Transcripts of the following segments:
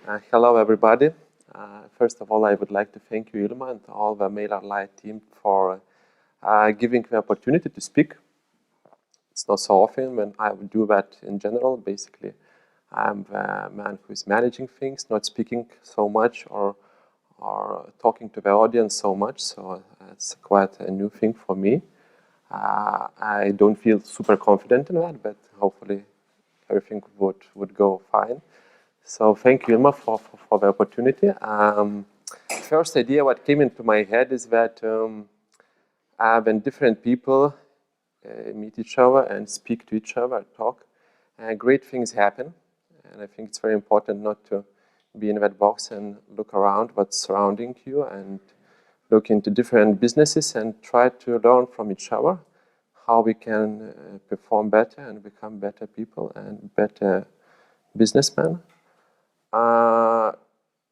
Hello, everybody. First of all, I would like to thank you, Ilma, and all the MailerLite team for giving me the opportunity to speak. It's not so often when I would do that in general. Basically, I'm the man who is managing things, not speaking so much or talking to the audience so much. So it's quite a new thing for me. I don't feel super confident in that, but hopefully everything would go fine. So thank you, Ilma, for the opportunity. First idea what came into my head is that when different people meet each other and speak to each other, talk, great things happen. And I think it's very important not to be in that box and look around what's surrounding you and look into different businesses and try to learn from each other how we can perform better and become better people and better businessmen.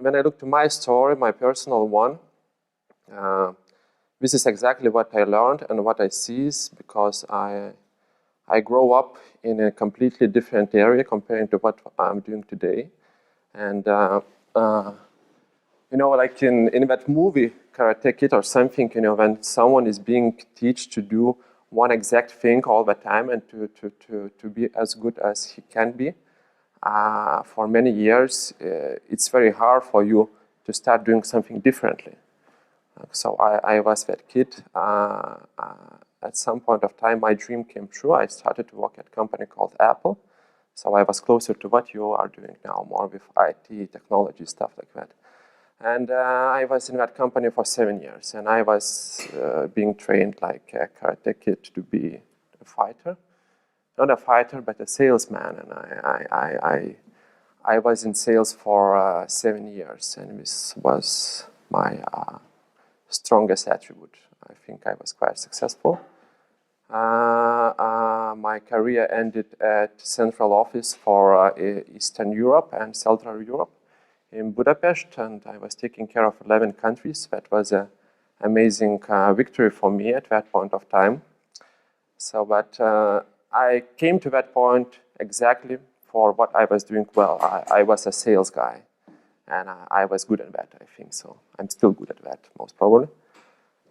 When I look to my story, my personal one, this is exactly what I learned and what I see is because I grow up in a completely different area comparing to what I'm doing today. And, like in that movie, Karate Kid or something, when someone is being taught to do one exact thing all the time and to be as good as he can be, for many years, it's very hard for you to start doing something differently. So I was that kid. At some point of time, my dream came true. I started to work at a company called Apple. So I was closer to what you are doing now, more with IT, technology, stuff like that. And I was in that company for 7 years. And I was being trained like a Karate Kid to be a fighter. Not a fighter, but a salesman. And I was in sales for 7 years. And this was my strongest attribute. I think I was quite successful. My career ended at central office for Eastern Europe and Central Europe in Budapest, and I was taking care of 11 countries. That was an amazing victory for me at that point of time. So, but I came to that point exactly for what I was doing well. I was a sales guy, and I was good at that, I think so. I'm still good at that, most probably.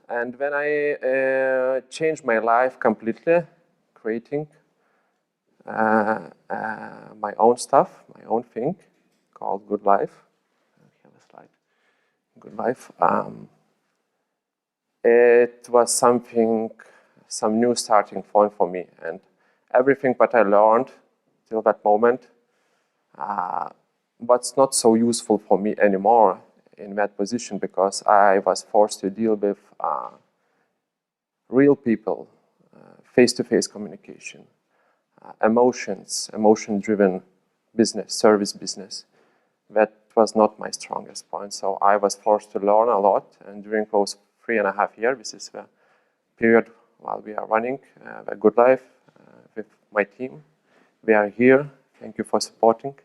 And when I changed my life completely, creating my own stuff, my own thing, called Good Life. I have a slide. Good Life. It was some new starting point for me. And everything that I learned till that moment was not so useful for me anymore in that position because I was forced to deal with real people, face-to-face communication, emotions, emotion-driven business, service business. That was not my strongest point. So I was forced to learn a lot. And during those 3.5 years, this is the period while we are running a Good Life with my team. We are here. Thank you for supporting.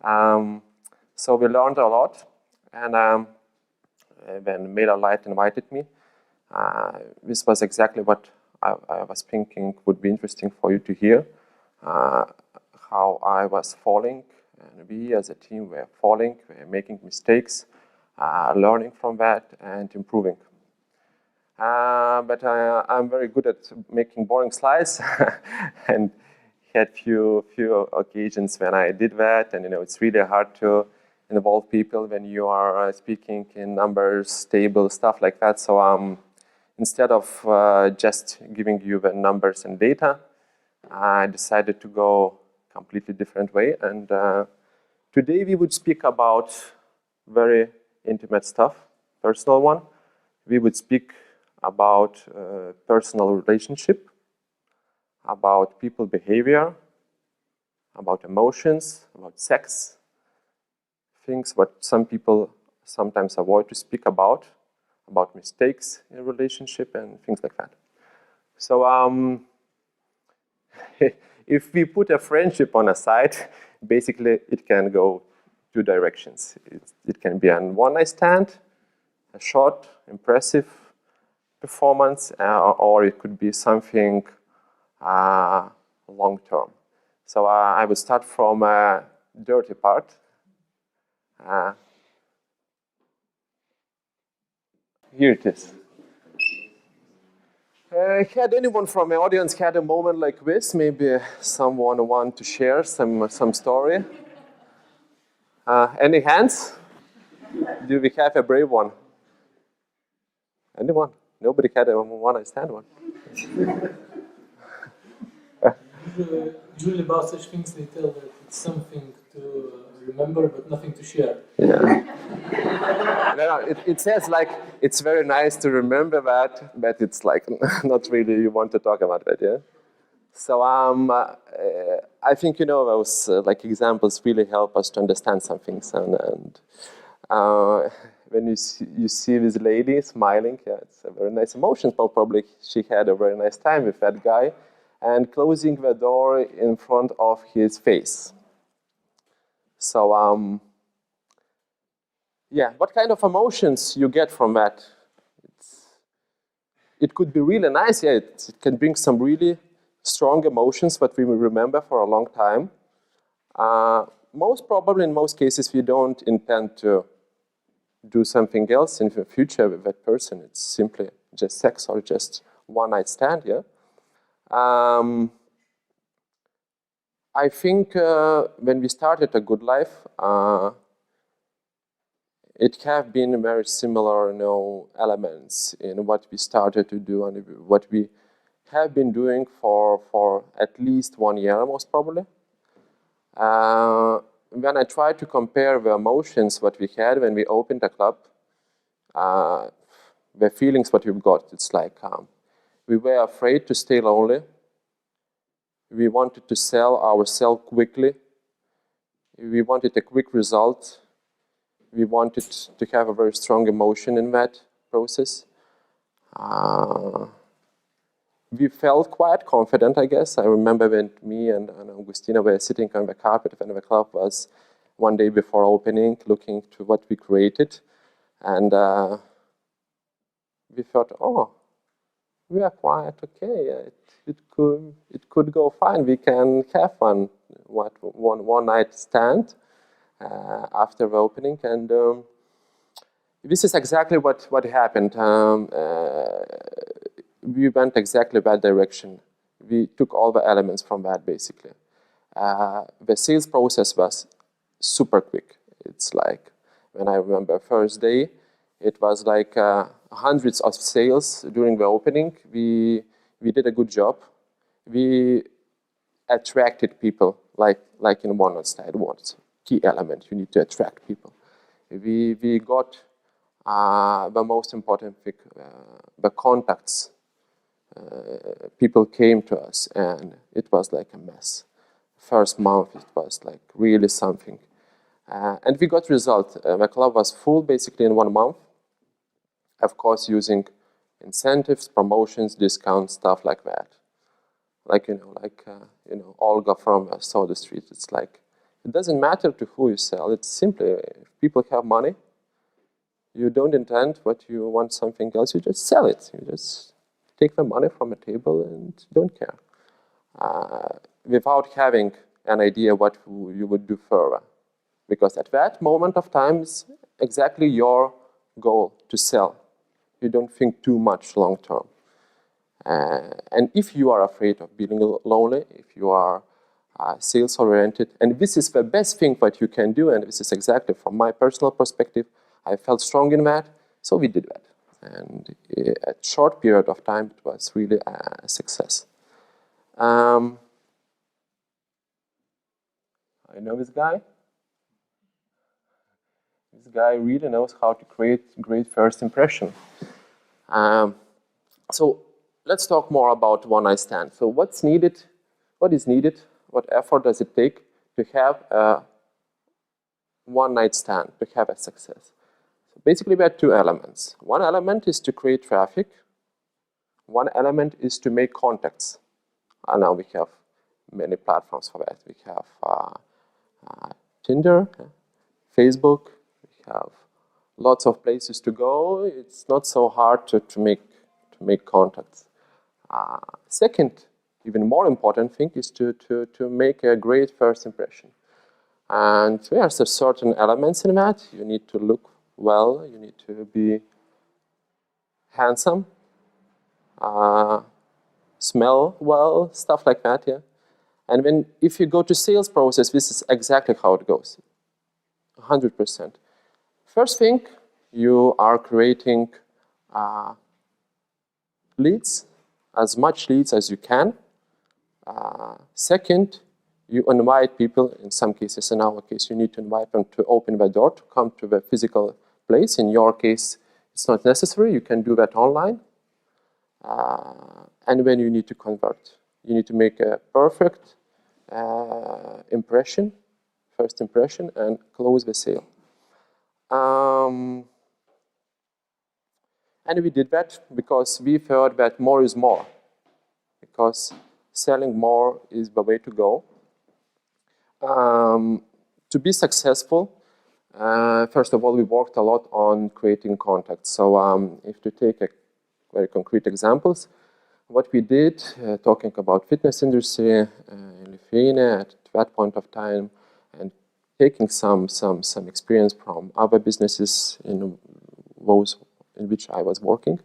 So we learned a lot. And when MailerLite invited me, this was exactly what I was thinking would be interesting for you to hear, how I was falling, and we as a team were falling, we were making mistakes, learning from that, and improving. But I'm very good at making boring slides, and had few occasions when I did that, and it's really hard to involve people when you are speaking in numbers, tables, stuff like that. So instead of just giving you the numbers and data, I decided to go completely different way. And today we would speak about very intimate stuff, personal one. We would speak about personal relationship, about people behavior, about emotions, about sex, things what some people sometimes avoid to speak about mistakes in a relationship and things like that. So if we put a friendship on a side, basically it can go two directions. It can be a one-night stand, a short, impressive performance, or it could be something long-term. So I would start from a dirty part. Here it is. Had anyone from the audience had a moment like this? Maybe someone want to share some story? Any hands? Do we have a brave one? Anyone? Nobody had a one-night stand one. Usually about such things they tell that it's something to remember but nothing to share. Yeah. It says like it's very nice to remember that, but it's like not really you want to talk about that, yeah. So I think those like examples really help us to understand some things, and when you see this lady smiling, yeah, it's a very nice emotion. But probably she had a very nice time with that guy, and closing the door in front of his face. So yeah, what kind of emotions you get from that? It could be really nice. Yeah, it can bring some really strong emotions that we will remember for a long time. Most probably, in most cases, we don't intend to do something else in the future with that person. It's simply just sex or just one-night stand, yeah? I think when we started a good life, it have been very similar elements in what we started to do and what we have been doing for at least 1 year, most probably. When I try to compare the emotions what we had when we opened the club, the feelings what we've got, it's like we were afraid to stay lonely. We wanted to sell ourselves quickly. We wanted a quick result. We wanted to have a very strong emotion in that process. We felt quite confident, I guess. I remember when me and Augustina were sitting on the carpet when the club was one day before opening, looking to what we created. And we thought, oh, we are quite okay. It could go fine. We can have one night stand after the opening, and this is exactly what happened. We went exactly that direction. We took all the elements from that, basically. The sales process was super quick. It's like, when I remember first day, it was like hundreds of sales during the opening. We did a good job. We attracted people, like in one side, what's key element. You need to attract people. We got the most important thing, the contacts. People came to us, and it was like a mess. First month, it was like really something. And we got result. The club was full basically in 1 month. Of course, using incentives, promotions, discounts, stuff like that. Like Olga from Soda Street. It's like, it doesn't matter to who you sell. It's simply, if people have money, you don't intend what you want something else, you just sell it. You just take the money from the table and don't care. Without having an idea what you would do further. Because at that moment of time, it's exactly your goal to sell. You don't think too much long term. And if you are afraid of being lonely, if you are sales-oriented, and this is the best thing that you can do, and this is exactly from my personal perspective, I felt strong in that, so we did that. And a short period of time, it was really a success. I know this guy. This guy really knows how to create great first impression. So let's talk more about one-night stand. So what's needed? What is needed? What effort does it take to have a one-night stand, to have a success? So basically, we have two elements. One element is to create traffic. One element is to make contacts. And now we have many platforms for that. We have Tinder, Facebook. We have lots of places to go. It's not so hard to make contacts. Second, even more important thing is to make a great first impression. And there's certain elements in that. You need to look well, you need to be handsome, smell well, stuff like that, yeah. And if you go to sales process, this is exactly how it goes, 100%. First thing, you are creating leads, as much leads as you can. Second, you invite people. In some cases, in our case, you need to invite them to open the door, to come to the physical place. In your case, it's not necessary. You can do that online. And when you need to convert, you need to make a perfect impression, first impression, and close the sale. And we did that because we heard that more is more, because selling more is the way to go. To be successful, first of all, we worked a lot on creating contacts. So if to take a very concrete examples, what we did, talking about fitness industry in Lithuania at that point of time, and taking some experience from other businesses in those in which I was working,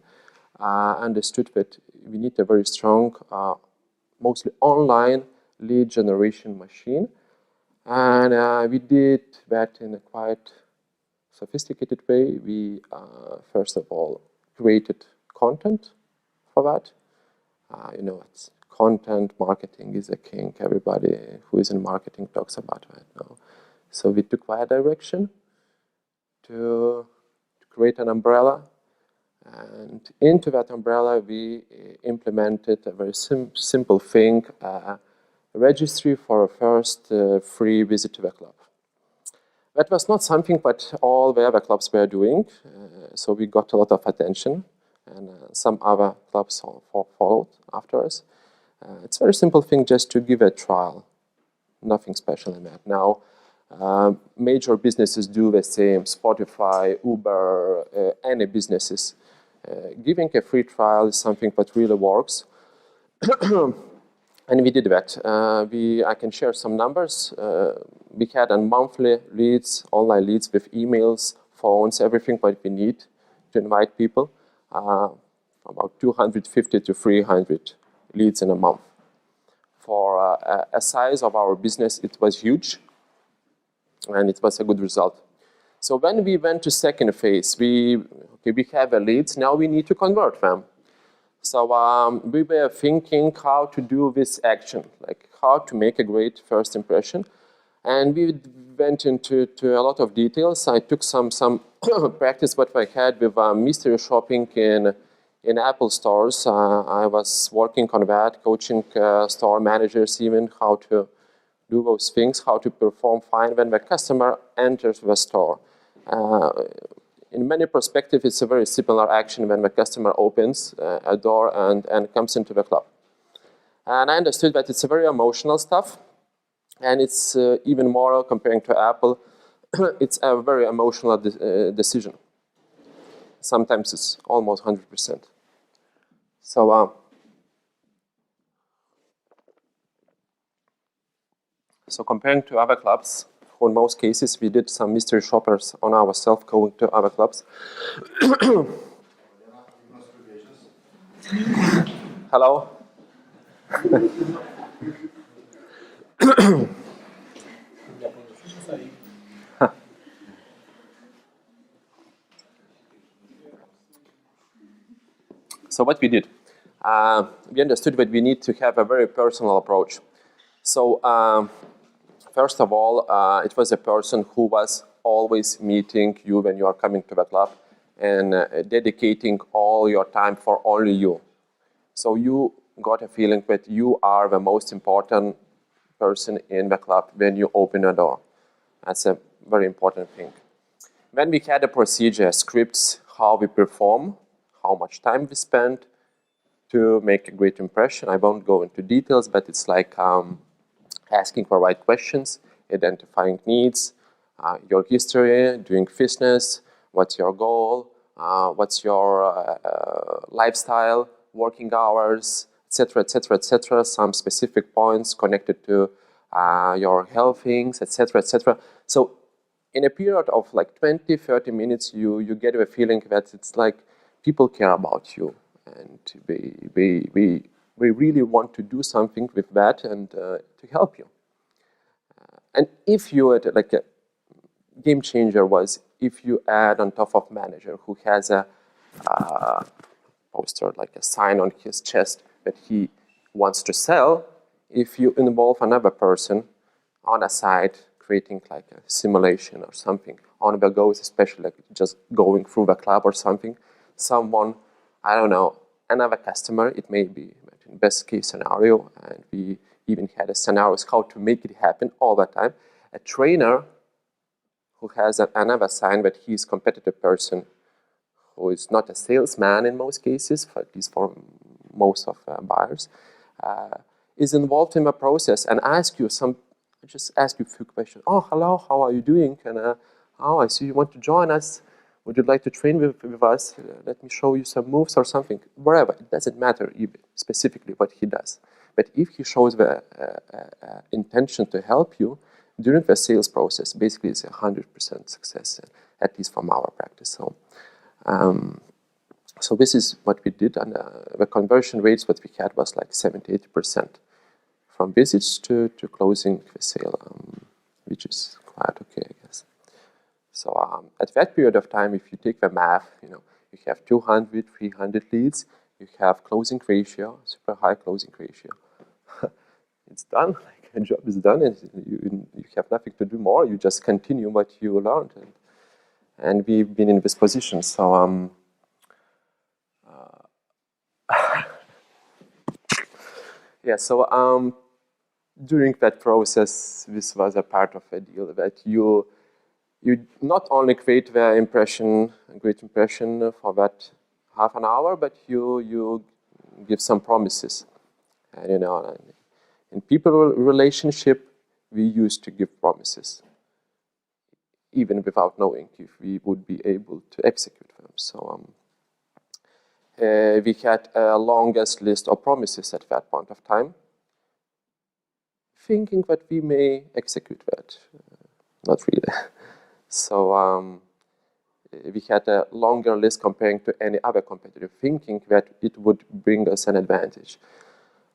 understood that we need a very strong, mostly online lead generation machine. And we did that in a quite sophisticated way. We, first of all, created content for that. You know, it's content marketing is a king. Everybody who is in marketing talks about that now. So we took that direction to create an umbrella. And into that umbrella, we implemented a very simple thing, a registry for a first free visit to the club. That was not something that all the other clubs were doing, so we got a lot of attention, and some other clubs followed after us. It's a very simple thing just to give a trial, nothing special in that. Now, major businesses do the same, Spotify, Uber, any businesses. Giving a free trial is something that really works. And we did that. I can share some numbers. We had a monthly leads, online leads with emails, phones, everything that we need to invite people. About 250 to 300 leads in a month. For a size of our business, it was huge, and it was a good result. So when we went to second phase, we have a leads, now we need to convert them. So we were thinking how to do this action, like how to make a great first impression. And we went into a lot of details. I took some practice what I had with mystery shopping in Apple stores. I was working on that, coaching store managers even how to do those things, how to perform fine when the customer enters the store. In many perspectives, it's a very similar action when the customer opens a door and comes into the club. And I understood that it's a very emotional stuff, and it's even more comparing to Apple, it's a very emotional decision. Sometimes it's almost 100%. So comparing to other clubs, in most cases, we did some mystery shoppers on ourselves going to other clubs. Hello? So what we did, we understood that we need to have a very personal approach. So first of all, it was a person who was always meeting you when you are coming to the club and dedicating all your time for only you. So you got a feeling that you are the most important person in the club when you open a door. That's a very important thing. Then we had a procedure, scripts, how we perform, how much time we spend to make a great impression. I won't go into details, but it's like asking for right questions, identifying needs, your history, doing business, what's your goal, what's your lifestyle, working hours, etc., etc., etc. Some specific points connected to your health things, etc., etc. So in a period of like 20, 30 minutes, you get the feeling that it's like people care about you, and they really want to do something with that and to help you. And if you had like a game changer was if you add on top of manager who has a poster, like a sign on his chest that he wants to sell, if you involve another person on a side, creating like a simulation or something on the go, especially like just going through the club or something, someone, I don't know, another customer, it may be in best case scenario, and we even had a scenarios how to make it happen all the time, a trainer who has another sign that he is a competitive person who is not a salesman in most cases, at least for most of buyers, is involved in the process and just ask you a few questions. Oh, hello, how are you doing? And oh, I see you want to join us. Would you like to train with us? Let me show you some moves or something. Wherever, it doesn't matter even specifically what he does. But if he shows the intention to help you during the sales process, basically it's 100% success, at least from our practice. So this is what we did, and the conversion rates what we had was like 70-80% from visits to closing the sale, which is quite okay, I guess. So at that period of time, if you take the math, you have 200, 300 leads, you have closing ratio, super high closing ratio. It's done, like the job is done, and you have nothing to do more. You just continue what you learned, and we've been in this position. So yeah, so during that process, this was a part of a deal that you not only create the impression, a great impression for that half an hour, but you give some promises. And in people relationship, we used to give promises, even without knowing if we would be able to execute them. So we had a longest list of promises at that point of time, thinking that we may execute that. Not really. So we had a longer list comparing to any other competitor, thinking that it would bring us an advantage.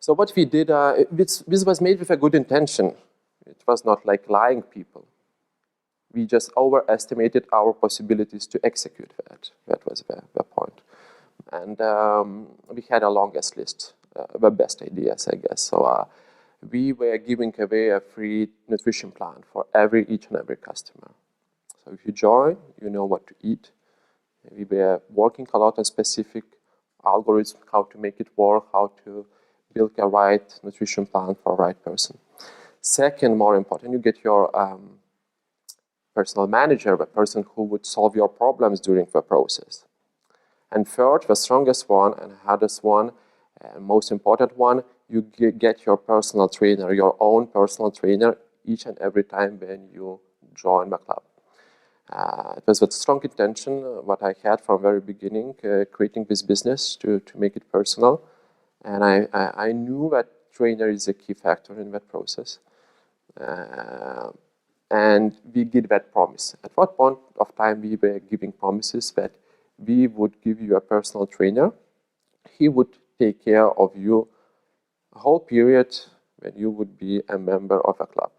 So what we did, this was made with a good intention. It was not like lying people. We just overestimated our possibilities to execute that. That was the point. And we had a longest list, the best ideas, I guess. So we were giving away a free nutrition plan for each and every customer. So if you join, you know what to eat. We were working a lot on specific algorithms, how to make it work, how to build a right nutrition plan for a right person. Second, more important, you get your personal manager, the person who would solve your problems during the process. And third, the strongest one and hardest one, and most important one, you get your personal trainer, your own personal trainer, each and every time when you join the club. It was with strong intention, what I had from the very beginning, creating this business to make it personal. And I knew that trainer is a key factor in that process. And we did that promise. At what point of time we were giving promises that we would give you a personal trainer. He would take care of you a whole period when you would be a member of a club.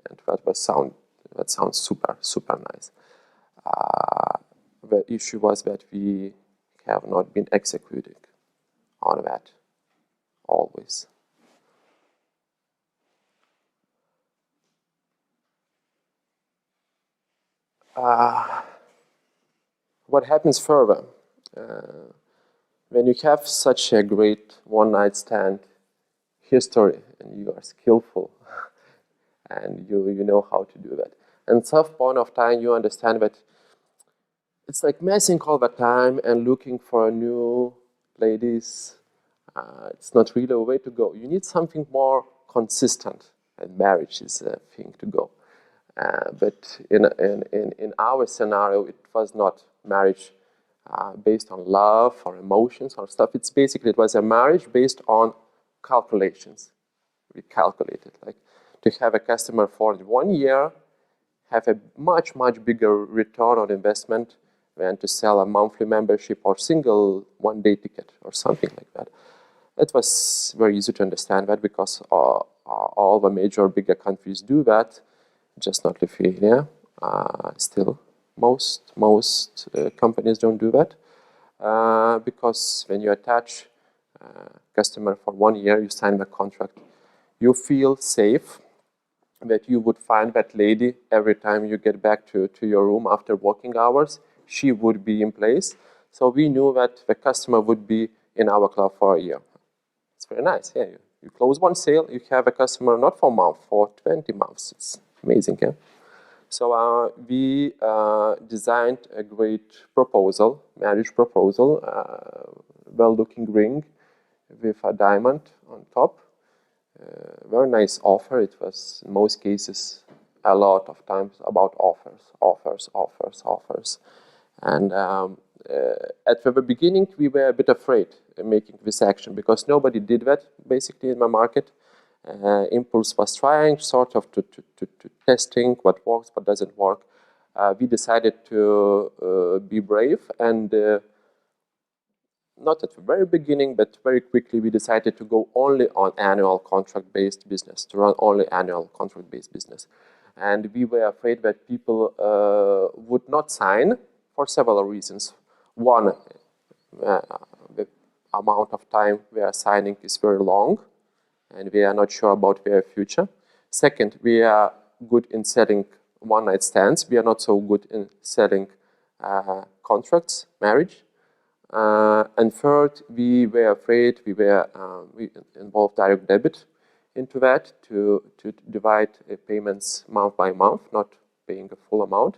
And that sounds super, super nice. The issue was that we have not been executing on that always. What happens further? When you have such a great one-night stand history and you are skillful and you know how to do that, and at some point of time you understand that it's like messing all the time and looking for new ladies. It's not really a way to go. You need something more consistent, and marriage is a thing to go. But in our scenario, it was not marriage based on love or emotions or stuff. It was a marriage based on calculations. We calculated, like, to have a customer for 1 year have a much, much bigger return on investment than to sell a monthly membership or single one-day ticket or something like that. It was very easy to understand that because all the major bigger countries do that, just not Lithuania. Still, most companies don't do that because when you attach customer for 1 year, you sign the contract, you feel safe that you would find that lady every time you get back to your room after working hours. She would be in place. So we knew that the customer would be in our club for a year. It's very nice. Yeah, you close one sale, you have a customer not for a month, for 20 months. It's amazing. Yeah. So we designed a great proposal, marriage proposal, well-looking ring with a diamond on top. Very nice offer. It was, in most cases, a lot of times about offers. And at the beginning, we were a bit afraid of making this action because nobody did that, basically, in my market. Impulse was trying sort of to testing what works, what doesn't work. We decided to be brave and not at the very beginning, but very quickly we decided to go only on annual contract-based business, to run only annual contract-based business. And we were afraid that people would not sign for several reasons. One, the amount of time we are signing is very long, and we are not sure about their future. Second, we are good in selling one-night stands. We are not so good in selling contracts, marriage. And third, we were afraid, we involved direct debit into that to divide payments month by month, not paying a full amount.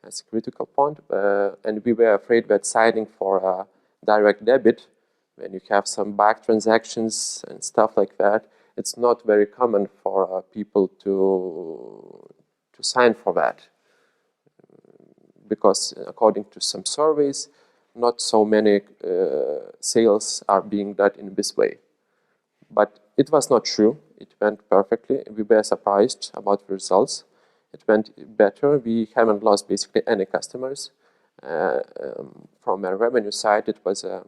That's a critical point. And we were afraid that signing for a direct debit, when you have some back transactions and stuff like that, it's not very common for people to sign for that. Because according to some surveys, not so many sales are being done in this way. But it was not true. It went perfectly. We were surprised about the results. It went better. We haven't lost basically any customers. From a revenue side, it was a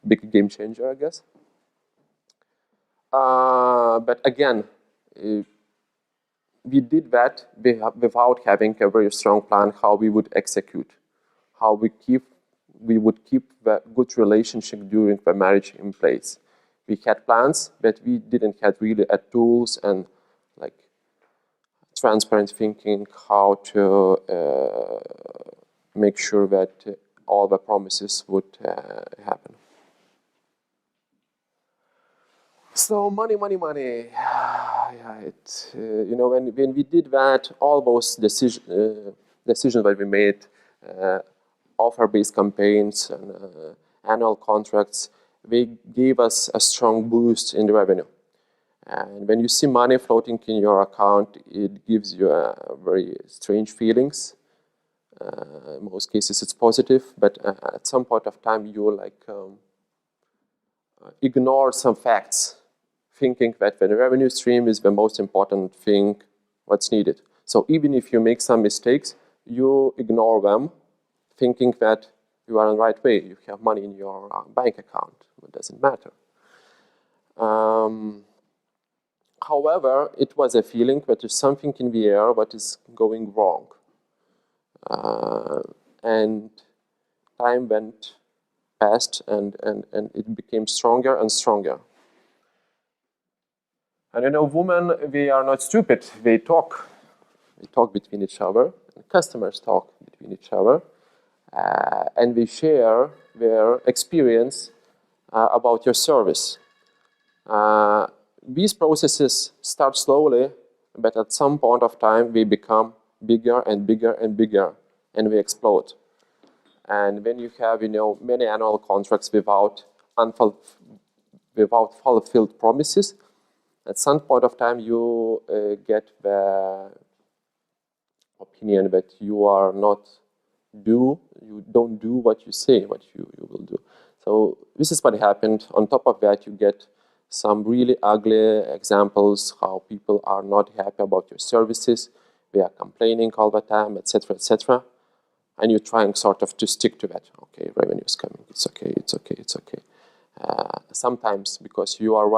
big game changer, I guess. But again, we did that without having a very strong plan how we would execute, how we would keep the good relationship during the marriage in place. We had plans, but we didn't have really tools and like transparent thinking how to make sure that all the promises would happen. So money. Yeah, you know, when we did that, all those decisions that we made, offer-based campaigns and annual contracts, they gave us a strong boost in the revenue. And when you see money floating in your account, it gives you very strange feelings. In most cases, it's positive, but at some point of time, you like ignore some facts, thinking that the revenue stream is the most important thing, what's needed. So even if you make some mistakes, you ignore them, thinking that you are on the right way, you have money in your bank account, it doesn't matter. However, it was a feeling that there's something in the air that is going wrong. And time went past and it became stronger and stronger. And you know, women, they are not stupid, they talk. They talk between each other, and customers talk between each other. And they share their experience about your service. These processes start slowly, but at some point of time, they become bigger and bigger and bigger, and they explode. And when you have, you know, many annual contracts without fulfilled promises, at some point of time, you get the opinion that you are not you don't do what you say, what you will do. So this is what happened. On top of that, you get some really ugly examples how people are not happy about your services, they are complaining all the time, etc., etc. And you're trying sort of to stick to that. Okay, revenue is coming, it's okay, it's okay, it's okay. Sometimes because you are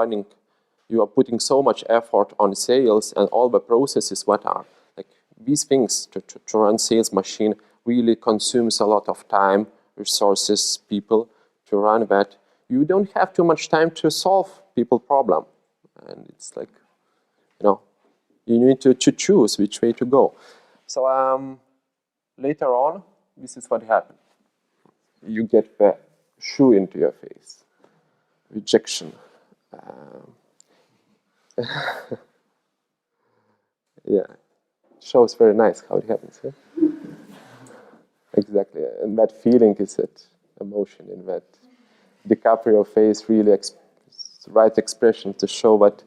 putting so much effort on sales and all the processes what are, like these things to run sales machine really consumes a lot of time, resources, people to run that. You don't have too much time to solve people problem. And it's like, you need to choose which way to go. So later on, this is what happened. You get the shoe into your face. Rejection. Yeah, shows very nice how it happens. Yeah? Exactly, and that feeling is that emotion in that DiCaprio face really right expression to show what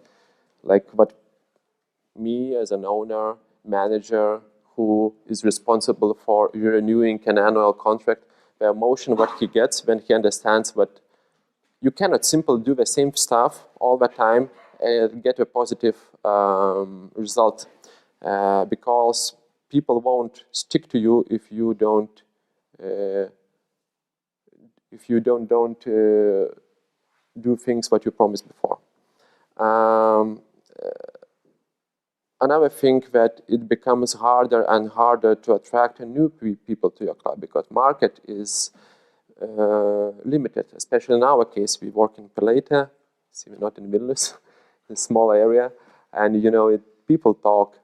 me as an owner, manager who is responsible for renewing an annual contract, the emotion what he gets when he understands that you cannot simply do the same stuff all the time and get a positive result because people won't stick to you if you don't do things what you promised before. Another thing that it becomes harder and harder to attract new people to your club because market is limited, especially in our case. We work in Pelete, see, we're not in Vilnius, a small area, and people talk.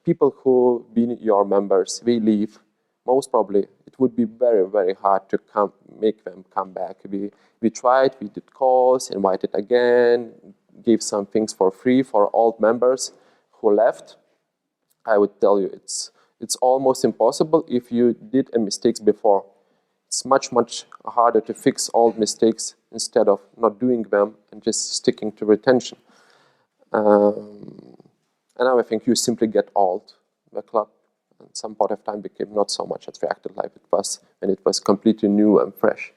People who been your members, they leave. Most probably, it would be very, very hard to make them come back. We tried, we did calls, invited again, gave some things for free for old members who left. I would tell you it's almost impossible if you did a mistakes before. It's much, much harder to fix old mistakes instead of not doing them and just sticking to retention. Another thing, you simply get old. The club at some point of time became not so much attractive like it was when it was completely new and fresh.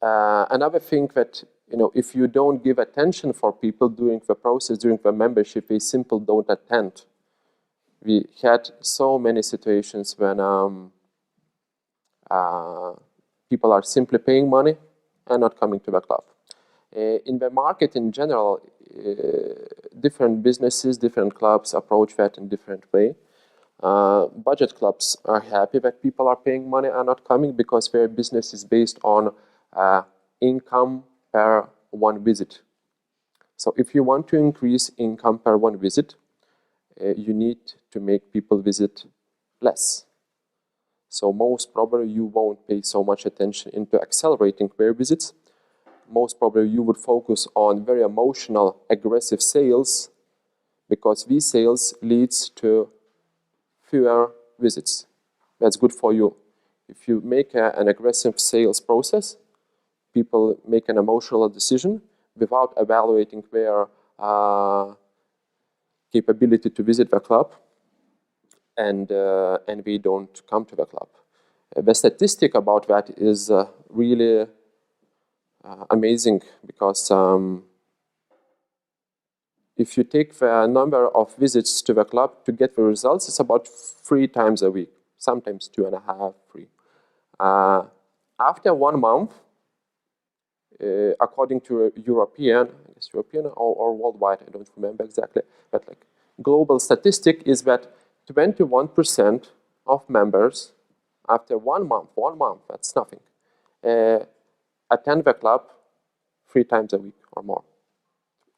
Another thing that, if you don't give attention for people during the process, during the membership, they simply don't attend. We had so many situations when people are simply paying money and not coming to the club. In the market in general, different businesses, different clubs approach that in different way. Budget clubs are happy that people are paying money and not coming because their business is based on income per one visit. So if you want to increase income per one visit, you need to make people visit less. So most probably you won't pay so much attention into accelerating their visits. Most probably you would focus on very emotional, aggressive sales because these sales leads to fewer visits. That's good for you. If you make an aggressive sales process, people make an emotional decision without evaluating their capability to visit the club, and we don't come to the club. The statistic about that is really amazing because if you take the number of visits to the club to get the results, it's about 3 times a week, sometimes 2.5, 3. After 1 month, according to European or worldwide, I don't remember exactly, but like global statistic is that 21% of members after 1 month, that's nothing, attend the club 3 times a week or more.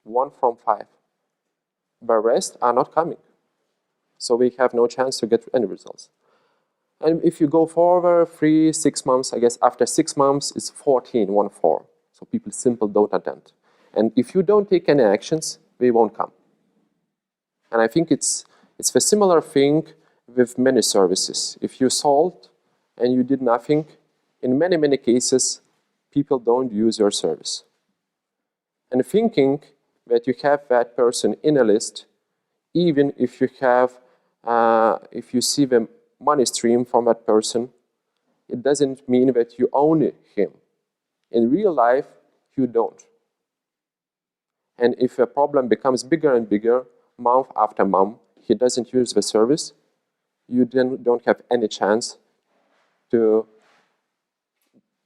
1 from 5. The rest are not coming. So we have no chance to get any results. And if you go forward 3, 6 months, I guess after 6 months, it's 14, 1-4. So people simply don't attend. And if you don't take any actions, they won't come. And I think it's a similar thing with many services. If you sold and you did nothing, in many, many cases, people don't use your service. And thinking that you have that person in a list, even if you have, if you see the money stream from that person, it doesn't mean that you own him. In real life, you don't. And if a problem becomes bigger and bigger, month after month, he doesn't use the service, you then don't have any chance to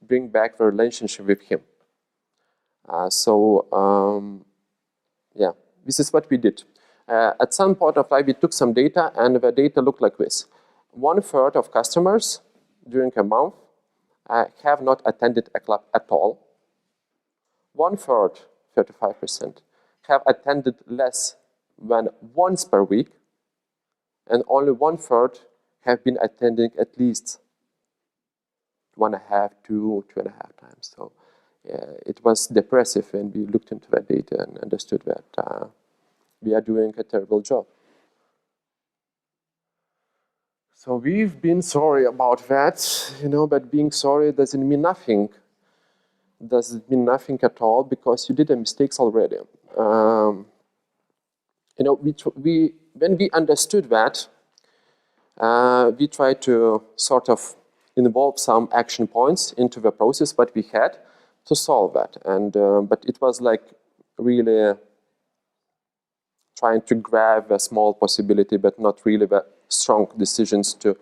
bring back the relationship with him. Yeah, this is what we did. At some point of time, we took some data, and the data looked like this. 1/3 of customers during a month have not attended a club at all. 1/3, 35%, have attended less than once per week, and only 1/3 have been attending at least 1.5, 2.5 times. So it was depressive when we looked into that data and understood that we are doing a terrible job. So we've been sorry about that, but being sorry doesn't mean nothing. Doesn't mean nothing at all, because you did the mistakes already. When we understood that, we tried to sort of involve some action points into the process what we had to solve that. And but it was like really trying to grab a small possibility, but not really the strong decisions to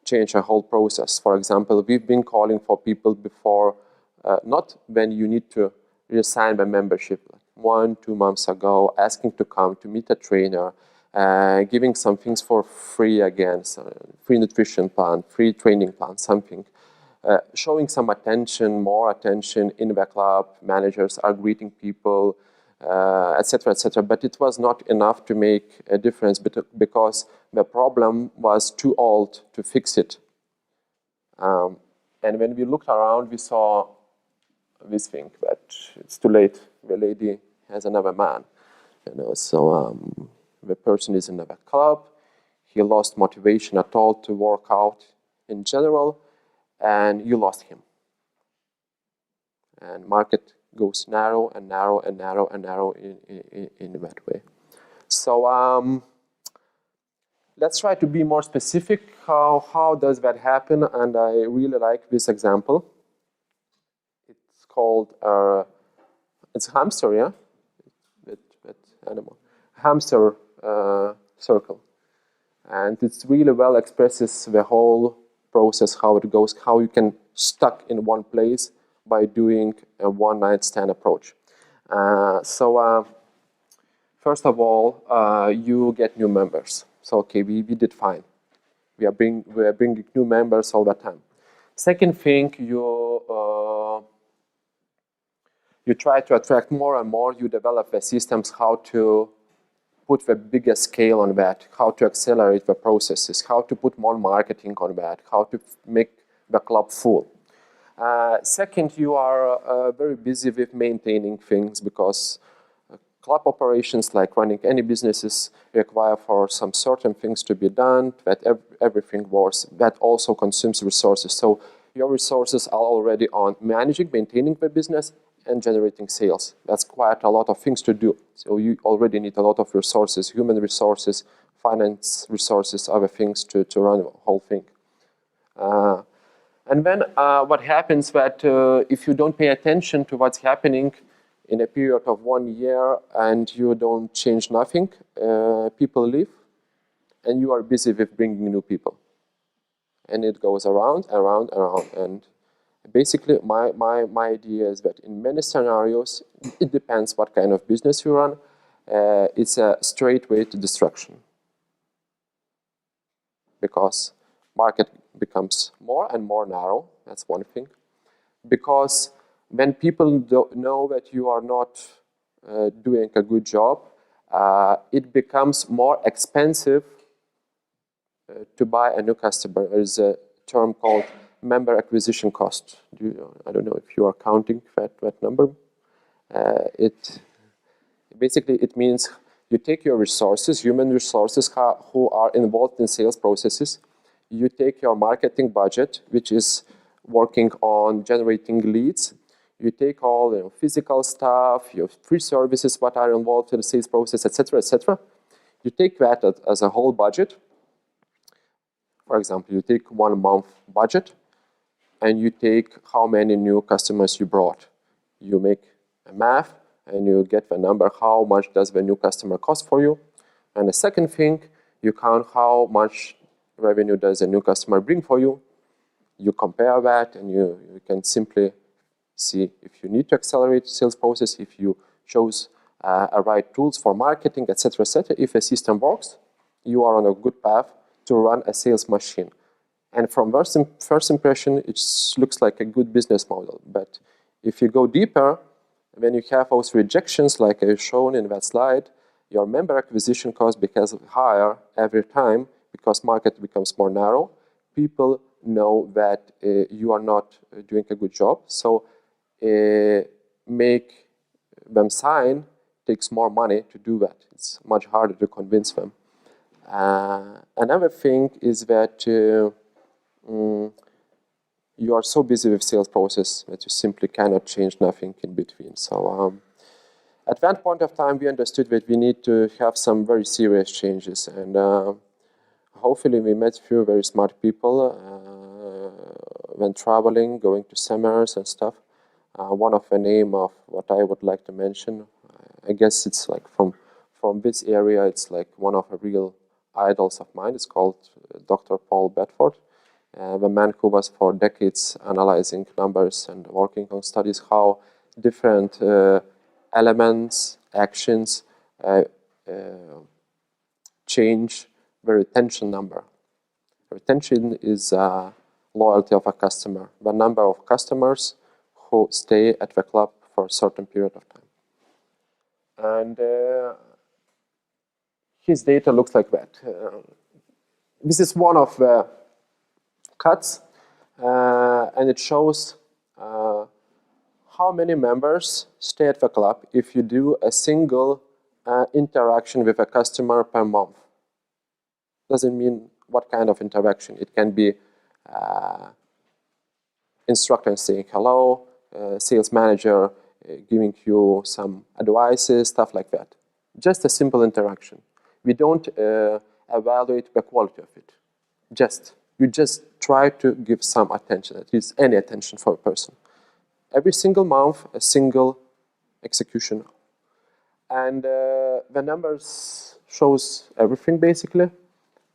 change a whole process. For example, we've been calling for people before, not when you need to reassign the membership, like 1-2 months ago, asking to come to meet a trainer, giving some things for free again, so free nutrition plan, free training plan, something. Showing some attention, more attention in the club, managers are greeting people, etc., etc. But it was not enough to make a difference because the problem was too old to fix it. And when we looked around, we saw this thing, but it's too late. The lady has another man, so the person is in another club. He lost motivation at all to work out in general, and you lost him. And market goes narrow and narrow and narrow and narrow in that way. So let's try to be more specific. How does that happen? And I really like this example. It's called it's hamster, yeah, that animal, hamster circle, and it really well expresses the whole process, how it goes, how you can stuck in one place by doing a one-night stand approach. First of all, you get new members. So okay, we did fine. We are bringing new members all the time. Second thing, you try to attract more and more. You develop the systems how to put the biggest scale on that, how to accelerate the processes, how to put more marketing on that, how to make the club full. Second, you are very busy with maintaining things, because club operations, like running any businesses, require for some certain things to be done, that everything works. That also consumes resources. So your resources are already on managing, maintaining the business, and generating sales. That's quite a lot of things to do. So you already need a lot of resources, human resources, finance resources, other things to run the whole thing. And then what happens that if you don't pay attention to what's happening in a period of 1 year and you don't change nothing, people leave, and you are busy with bringing new people. And it goes around, around, around. And basically, my idea is that in many scenarios, it depends what kind of business you run, it's a straight way to destruction. Because market becomes more and more narrow, that's one thing. Because when people don't know that you are not doing a good job, it becomes more expensive to buy a new customer. There is a term called member acquisition cost. I don't know if you are counting that number. Basically, it means you take your resources, human resources who are involved in sales processes. You take your marketing budget, which is working on generating leads. You take all physical stuff, your free services, what are involved in the sales process, etc., etc. You take that as a whole budget. For example, you take 1 month budget, and you take how many new customers you brought. You make a math, and you get the number, how much does the new customer cost for you. And the second thing, you count how much revenue does a new customer bring for you. You compare that, and you can simply see if you need to accelerate the sales process, if you chose right tools for marketing, etc., etc. If a system works, you are on a good path to run a sales machine. And from first impression, it looks like a good business model. But if you go deeper, when you have those rejections, like I shown in that slide, your member acquisition cost becomes higher every time because market becomes more narrow. People know that you are not doing a good job. So make them sign takes more money to do that. It's much harder to convince them. Another thing is that you are so busy with sales process that you simply cannot change nothing in between. So at that point of time, we understood that we need to have some very serious changes. And hopefully we met a few very smart people when traveling, going to seminars and stuff. One of the name of what I would like to mention, I guess it's like from this area, it's like one of the real idols of mine. It's called Dr. Paul Bedford. The man who was for decades analyzing numbers and working on studies how different elements, actions change the retention number. Retention is loyalty of a customer, the number of customers who stay at the club for a certain period of time. And his data looks like that. This is one of the cuts, and it shows how many members stay at the club if you do a single interaction with a customer per month. Doesn't mean what kind of interaction. It can be instructor saying hello, sales manager giving you some advices, stuff like that. Just a simple interaction. We don't evaluate the quality of it. You just try to give some attention, at least any attention for a person. Every single month, a single execution. And the numbers shows everything basically.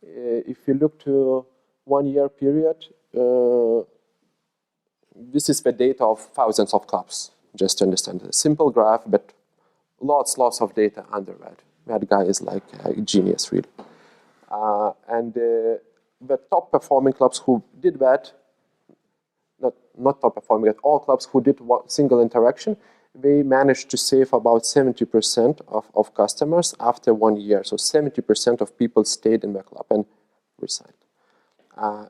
If you look to 1 year period, this is the data of thousands of clubs, just to understand. A simple graph, but lots of data under that. That guy is like a genius, really. And the top performing clubs who did that, not top performing, but all clubs who did one single interaction, they managed to save about 70% of customers after 1 year. So 70% of people stayed in the club and resigned.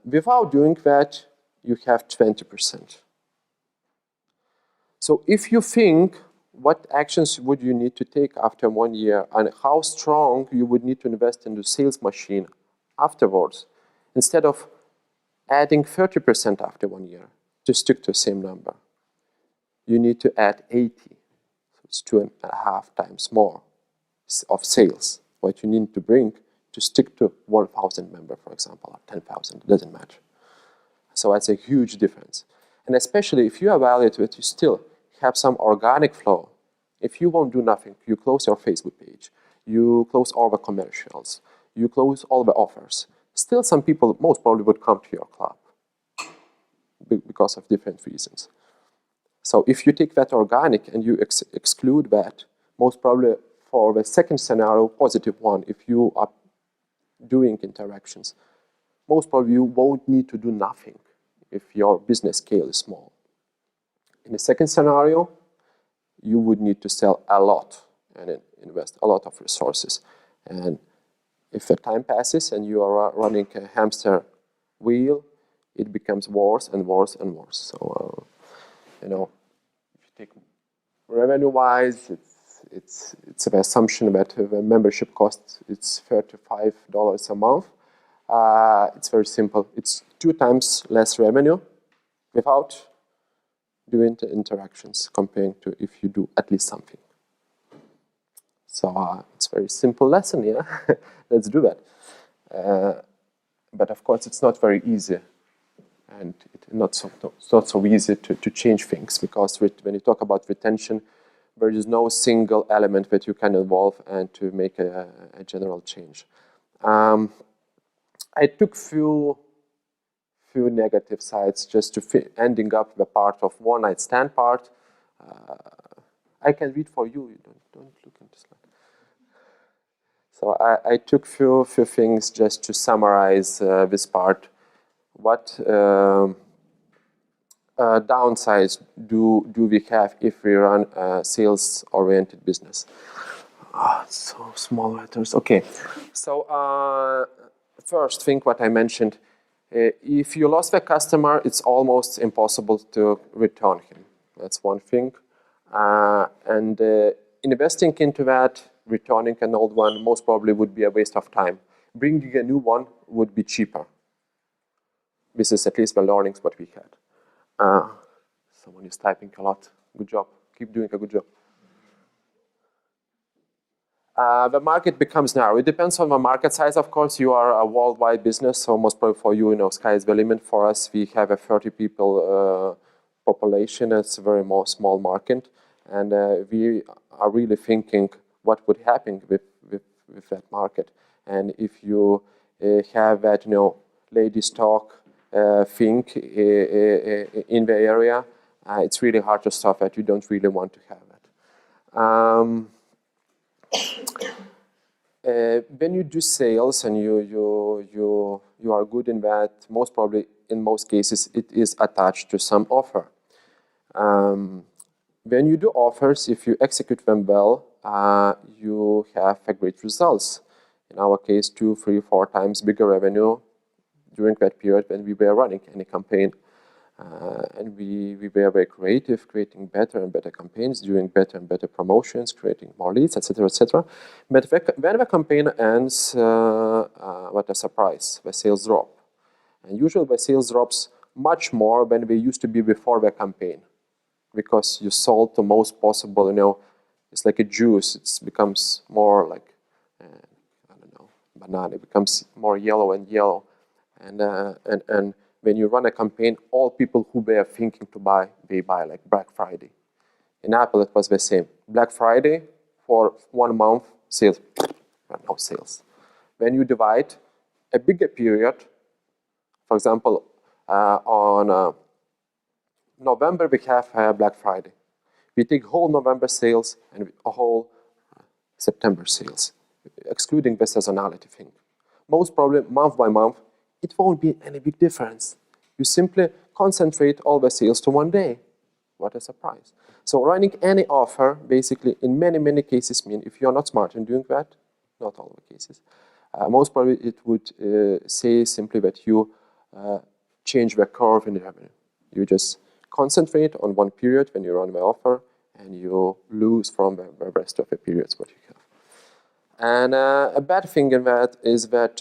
Without doing that, you have 20%. So if you think what actions would you need to take after 1 year and how strong you would need to invest in the sales machine afterwards, instead of adding 30% after 1 year to stick to the same number, you need to add 80. So it's 2.5 times more of sales, what you need to bring to stick to 1,000 member, for example, or 10,000, it doesn't matter. So that's a huge difference. And especially if you evaluate it, you still have some organic flow. If you won't do nothing, you close your Facebook page, you close all the commercials, you close all the offers, still some people most probably would come to your club because of different reasons. So if you take that organic and you exclude that, most probably for the second scenario, positive one, if you are doing interactions, most probably you won't need to do nothing if your business scale is small. In the second scenario, you would need to sell a lot and invest a lot of resources. And if the time passes and you are running a hamster wheel, it becomes worse and worse and worse. So, if you take revenue-wise, it's the assumption that the membership cost it's $35 a month. It's very simple. It's 2 times less revenue without doing the interactions comparing to if you do at least something. So it's a very simple lesson, yeah? Let's do that. But of course, it's not very easy. and it's not so easy to change things, because when you talk about retention, there is no single element that you can involve and to make a general change. I took few negative sides just to ending up the part of one night stand part. I can read for you. You don't look into slide. So I took few things just to summarize this part. What downsides do we have if we run a sales-oriented business? So small letters. Okay. So first thing, what I mentioned, if you lost the customer, it's almost impossible to return him. That's one thing. And investing into that, returning an old one, most probably would be a waste of time. Bringing a new one would be cheaper. This is at least the learnings what we had. Someone is typing a lot. Good job. Keep doing a good job. The market becomes narrow. It depends on the market size, of course. You are a worldwide business, so most probably for you, sky is the limit. For us, we have a 30 people population. It's a very small market. And we are really thinking what would happen with that market. And if you have that, ladies talk thing in the area, it's really hard to stop that. You don't really want to have that. When you do sales and you are good in that, most probably in most cases it is attached to some offer. When you do offers, if you execute them well, you have great results. In our case, 2, 3, 4 times bigger revenue during that period when we were running any campaign. And we were very creative, creating better and better campaigns, doing better and better promotions, creating more leads, etc., etc. But when the campaign ends, what a surprise, the sales drop. And usually the sales drops much more than they used to be before the campaign, because you sold the most possible, it's like a juice. It becomes more like, I don't know, banana. It becomes more yellow and yellow. And when you run a campaign, all people who were thinking to buy, they buy, like Black Friday. In Apple, it was the same. Black Friday, for 1 month, sales, no sales. When you divide a bigger period, for example, on November, we have Black Friday. We take whole November sales and a whole September sales, excluding the seasonality thing. Most probably, month by month, it won't be any big difference. You simply concentrate all the sales to one day. What a surprise. So running any offer, basically, in many, many cases mean, if you're not smart in doing that, not all the cases, most probably it would say simply that you change the curve in the revenue. You just concentrate on one period when you run the offer, and you lose from the rest of the periods what you have. And a bad thing in that is that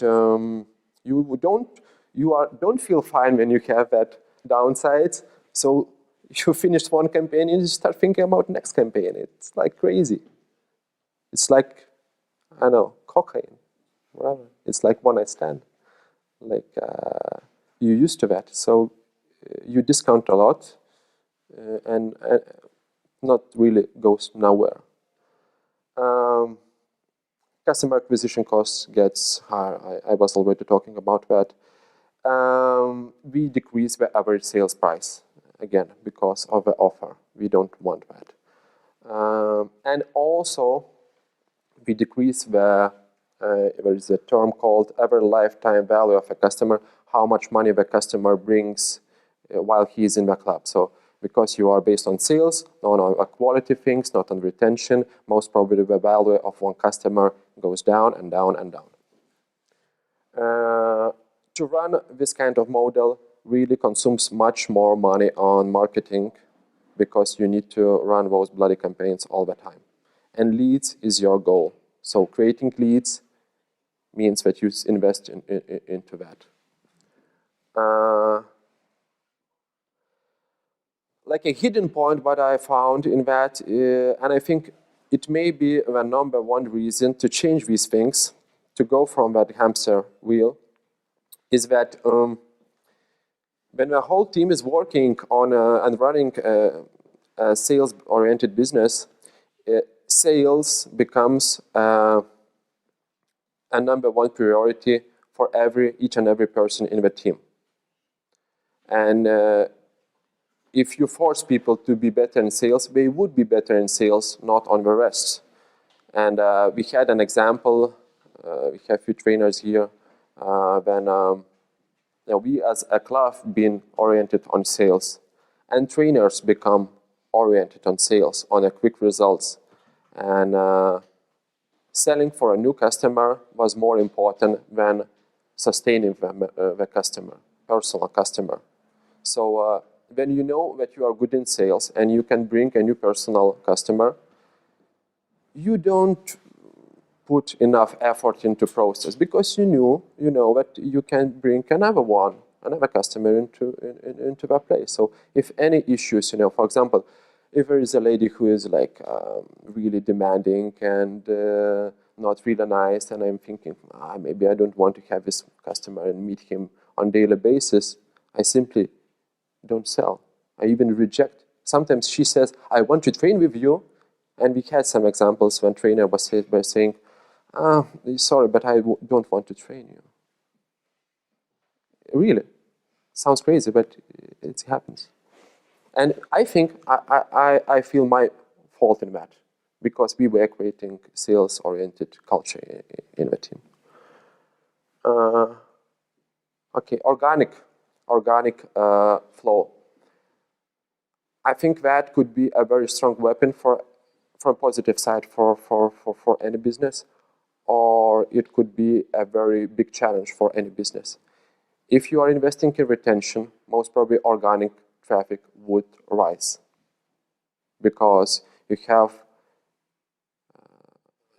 you don't feel fine when you have that downside. So you finish one campaign and you start thinking about next campaign. It's like crazy. It's like, I don't know, cocaine. Whatever. It's like one night stand. Like you're used to that. So you discount a lot and not really goes nowhere. Customer acquisition costs gets higher. I was already talking about that. We decrease the average sales price, again, because of the offer. We don't want that. And also, we decrease there is a term called average lifetime value of a customer, how much money the customer brings while he is in the club. So, because you are based on sales, not on quality things, not on retention, most probably the value of one customer goes down and down and down. To run this kind of model really consumes much more money on marketing, because you need to run those bloody campaigns all the time. And leads is your goal. So creating leads means that you invest into that. Like a hidden point, what I found in that, and I think it may be the number one reason to change these things, to go from that hamster wheel, is that when the whole team is working on and running a sales-oriented business, sales becomes a number one priority for each and every person in the team. And if you force people to be better in sales, they would be better in sales, not on the rest. And we had an example, we have a few trainers here, when we as a club been oriented on sales, and trainers become oriented on sales, on a quick results. And selling for a new customer was more important than sustaining the customer, personal customer. So when you know that you are good in sales and you can bring a new personal customer, you don't put enough effort into process because you know that you can bring another customer into that place. So if any issues, for example, if there is a lady who is like really demanding and not really nice, and I'm thinking, maybe I don't want to have this customer and meet him on a daily basis, I simply don't sell. I even reject. Sometimes she says, I want to train with you. And we had some examples when trainer was saying, sorry, but I don't want to train you. Really. Sounds crazy, but it happens. And I think I feel my fault in that because we were creating sales-oriented culture in the team. Okay, organic flow. I think that could be a very strong weapon from positive side for any business, or it could be a very big challenge for any business. If you are investing in retention, most probably organic traffic would rise because you have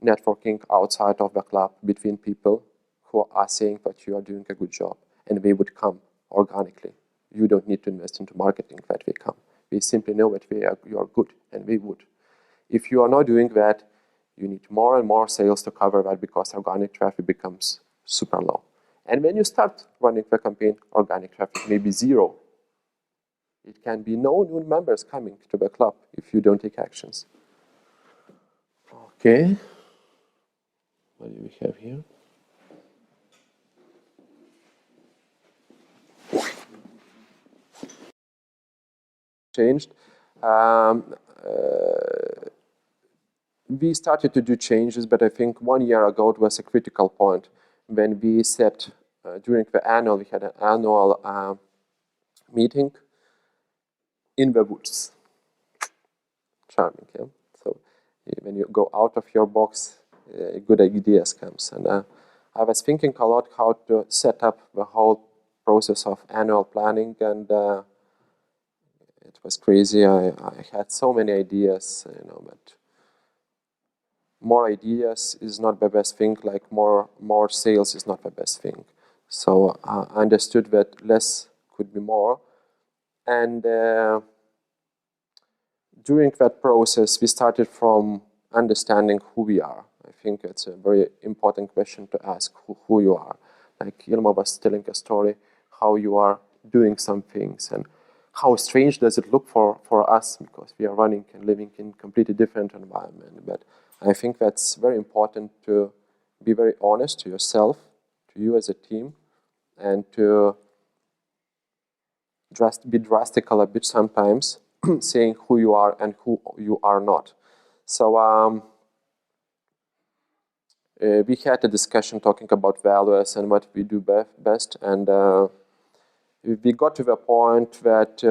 networking outside of the club between people who are saying that you are doing a good job, and they would come organically. You don't need to invest into marketing that they come. They simply know that you are good, and they would. If you are not doing that, you need more and more sales to cover that because organic traffic becomes super low. And when you start running the campaign, organic traffic may be zero. It can be no new members coming to the club if you don't take actions. Okay. What do we have here? Changed. We started to do changes, but I think 1 year ago it was a critical point when we said during the annual, we had an annual meeting in the woods. Charming, yeah? So when you go out of your box, good ideas comes. And I was thinking a lot how to set up the whole process of annual planning, and it was crazy. I had so many ideas, but more ideas is not the best thing, like more sales is not the best thing. So I understood that less could be more. And during that process, we started from understanding who we are. I think it's a very important question to ask who you are. Like Ilma was telling a story, how you are doing some things and how strange does it look for us because we are running and living in completely different environment. But I think that's very important to be very honest to yourself, to you as a team, and to be drastical a bit sometimes, saying who you are and who you are not. So we had a discussion talking about values and what we do best, and we got to the point that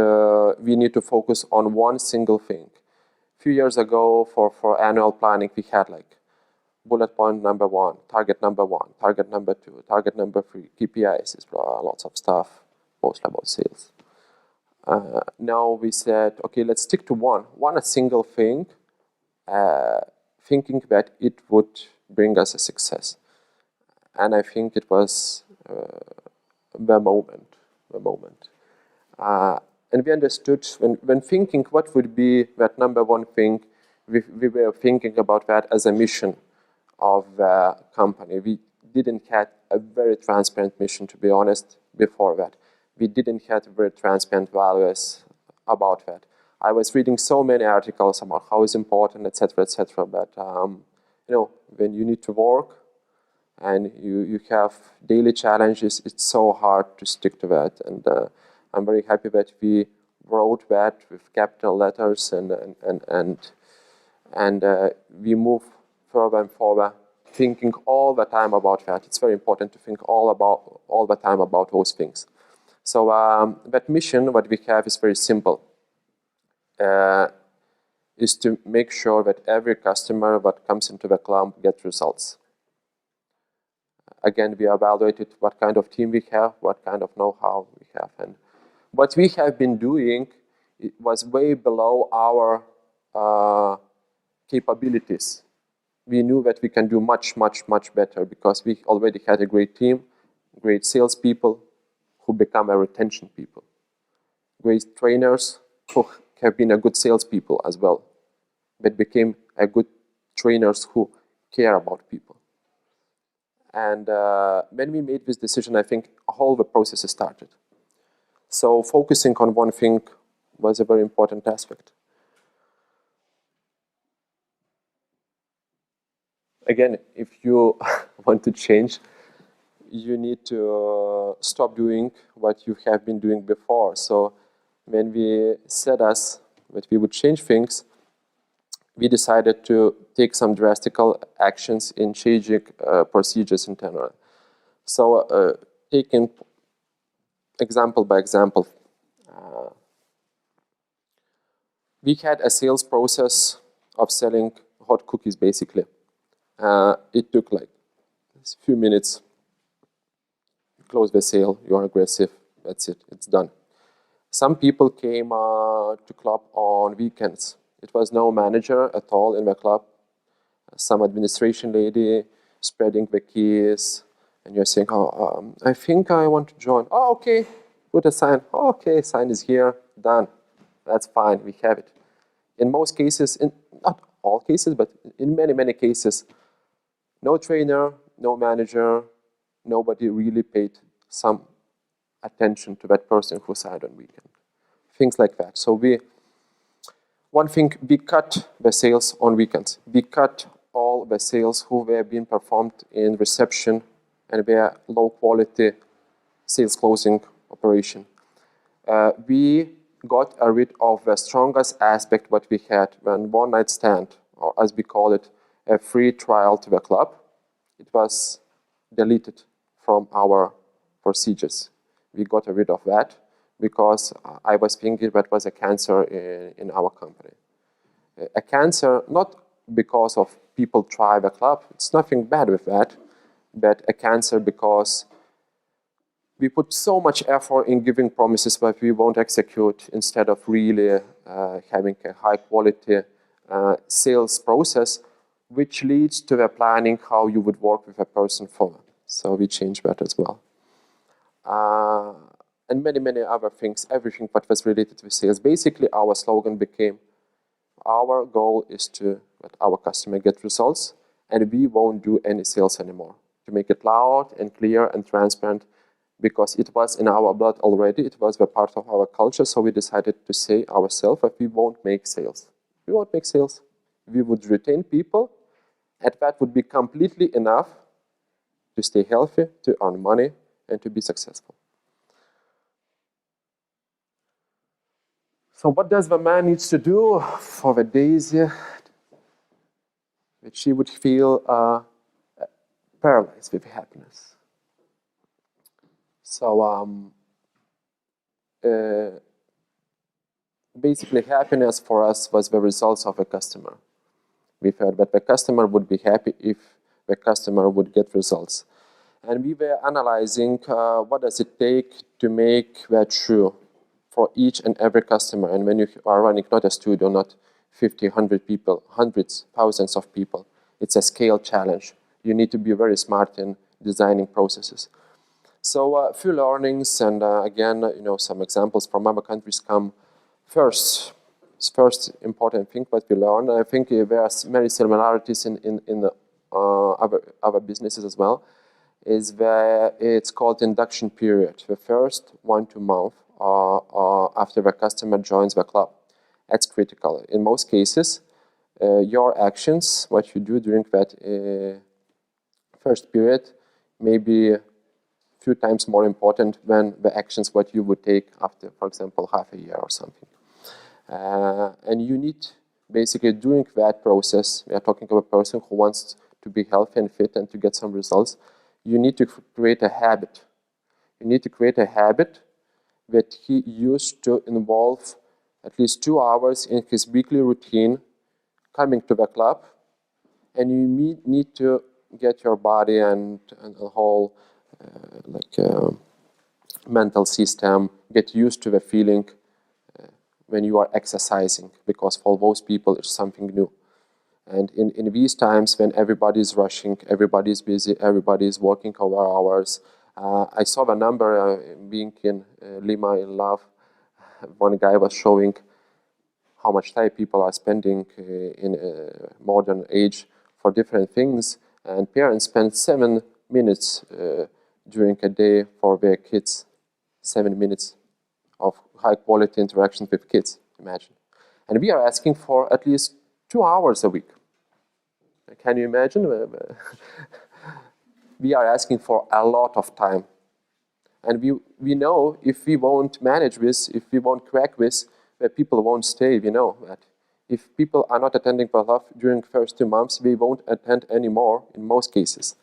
we need to focus on one single thing. A few years ago, for annual planning, we had like bullet point number 1, target number 1, target number 2, target number 3, KPIs, is lots of stuff, mostly about sales. Now we said, okay, let's stick to one single thing, thinking that it would bring us a success. And I think it was the moment. And we understood when thinking what would be that number one thing, we were thinking about that as a mission of the company. We didn't have a very transparent mission, to be honest, before that. we didn't have very transparent values about that. I was reading so many articles about how it's important, etc., etc. But when you need to work and you have daily challenges, it's so hard to stick to that. And I'm very happy that we wrote that with capital letters, and we move further and further, thinking all the time about that. It's very important to think all the time about those things. So that mission, what we have, is very simple. Is to make sure that every customer that comes into the club gets results. Again, we evaluated what kind of team we have, what kind of know-how we have. And what we have been doing, it was way below our capabilities. We knew that we can do much, much, much better because we already had a great team, great salespeople who become a retention people, great trainers who have been a good salespeople as well, but became a good trainers who care about people. And when we made this decision, I think all the processes started. So focusing on one thing was a very important aspect. Again, if you want to change, you need to stop doing what you have been doing before. So when we said us that we would change things, we decided to take some drastic actions in changing procedures internally. So taking example by example, we had a sales process of selling hot cookies, basically. It took like a few minutes. You close the sale, you are aggressive, that's it, it's done. Some people came to club on weekends. It was no manager at all in the club. Some administration lady spreading the keys, and you're saying, oh, I think I want to join. Oh, okay, put a sign. Oh, okay, sign is here, done. That's fine, we have it. In most cases, not all cases, but in many, many cases, no trainer, no manager, nobody really paid some attention to that person who signed on weekend. Things like that. So one thing, we cut the sales on weekends. We cut all the sales who were being performed in reception and were low quality sales closing operation. We got rid of the strongest aspect what we had when one night stand, or as we call it, a free trial to the club. It was deleted from our procedures. We got rid of that because I was thinking that was a cancer in our company. A cancer, not because of people try the club, it's nothing bad with that, but a cancer because we put so much effort in giving promises that we won't execute instead of really having a high quality sales process, which leads to the planning how you would work with a person for. So we changed that as well. And many, many other things, everything that was related to sales. Basically, our slogan became, our goal is to let our customer get results, and we won't do any sales anymore. To make it loud and clear and transparent, because it was in our blood already, it was a part of our culture, so we decided to say ourselves that we won't make sales. We won't make sales. We would retain people, and that would be completely enough to stay healthy, to earn money, and to be successful. So what does the man needs to do for the Daisy that she would feel paralyzed with happiness? So basically happiness for us was the results of a customer. We felt that the customer would be happy if the customer would get results. And we were analyzing what does it take to make that true for each and every customer. And when you are running not a studio, not 50, 100 people, hundreds, thousands of people, it's a scale challenge. You need to be very smart in designing processes. So a few learnings, and again, some examples from other countries come first. First important thing that we learned. I think there are many similarities in the other businesses as well. is where it's called induction period, the first 1 to 2 months after the customer joins the club. That's critical. In most cases, your actions, what you do during that first period, may be a few times more important than the actions what you would take after, for example, half a year or something. And you need, basically, during that process, we are talking about a person who wants to be healthy and fit and to get some results, you need to create a habit. You need to create a habit that he used to involve at least 2 hours in his weekly routine coming to the club, and you need to get your body and the whole mental system, get used to the feeling when you are exercising, because for those people it's something new. And in these times when everybody is rushing, everybody is busy, everybody is working over hours, I saw the number being in Lima in Love. One guy was showing how much time people are spending in modern age for different things, and parents spend 7 minutes during a day for their kids. 7 minutes of high quality interaction with kids, imagine. And we are asking for at least 2 hours a week. Can you imagine? We are asking for a lot of time. And we know if we won't manage this, if we won't crack this, that people won't stay. We know that. If people are not attending Balhav during the first 2 months, they won't attend anymore in most cases.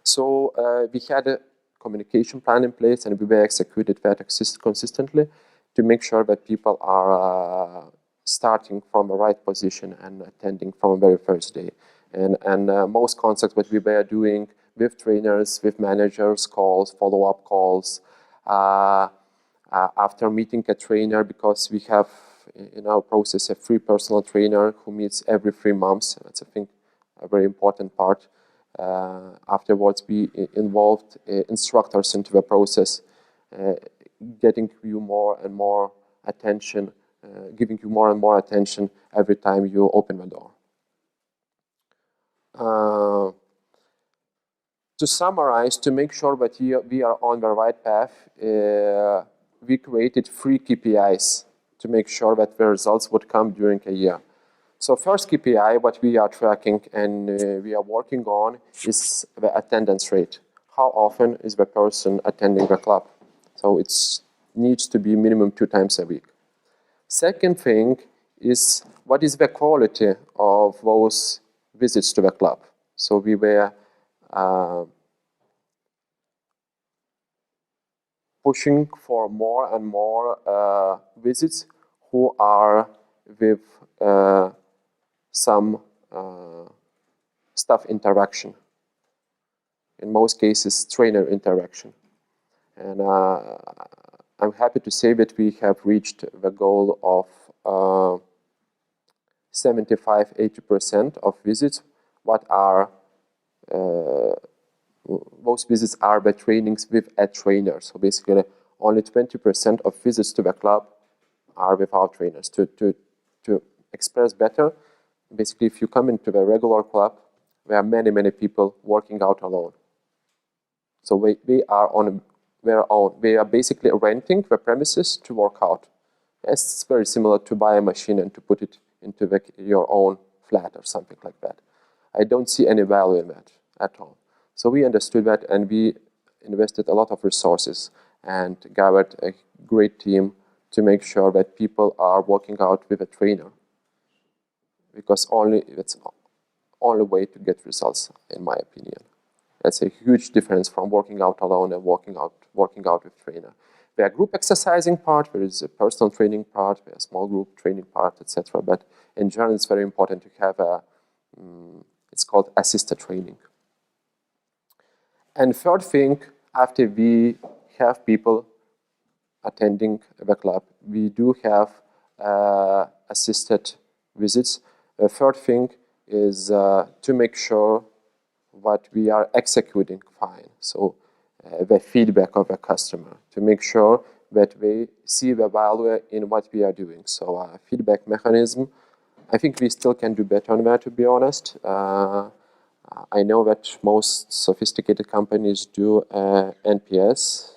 So we had a communication plan in place, and we were executed that consistently to make sure that people are starting from the right position and attending from the very first day. And most contacts that we were doing with trainers, with managers, calls, follow-up calls, after meeting a trainer, because we have in our process a free personal trainer who meets every 3 months. That's, I think, a very important part. Afterwards, we involved instructors into the process, getting you more and more attention, giving you more and more attention every time you open the door. To summarize, to make sure that we are on the right path, we created 3 KPIs to make sure that the results would come during a year. So first KPI, what we are tracking and we are working on is the attendance rate. How often is the person attending the club? So it needs to be minimum 2 times a week. Second thing is, what is the quality of those visits to the club? So we were pushing for more and more visits who are with some staff interaction. In most cases, trainer interaction. And I'm happy to say that we have reached the goal of 75–80% of visits. What are those visits are the trainings with a trainer. So basically, only 20% of visits to the club are without trainers. To express better, basically, if you come into the regular club, there are many people working out alone. So we are on their own. They are basically renting the premises to work out. It's very similar to buy a machine and to put it into your own flat or something like that. I don't see any value in that at all. So we understood that, and we invested a lot of resources and gathered a great team to make sure that people are working out with a trainer, because it's the only way to get results, in my opinion. That's a huge difference from working out alone and working out with trainer. There are group exercising part, there is a personal training part, there is a small group training part, etc. But in general, it's very important to have it's called assisted training. And third thing, after we have people attending the club, we do have assisted visits. The third thing is to make sure what we are executing fine. So the feedback of the customer, to make sure that they see the value in what we are doing. So feedback mechanism, I think we still can do better on that, to be honest. I know that most sophisticated companies do NPS.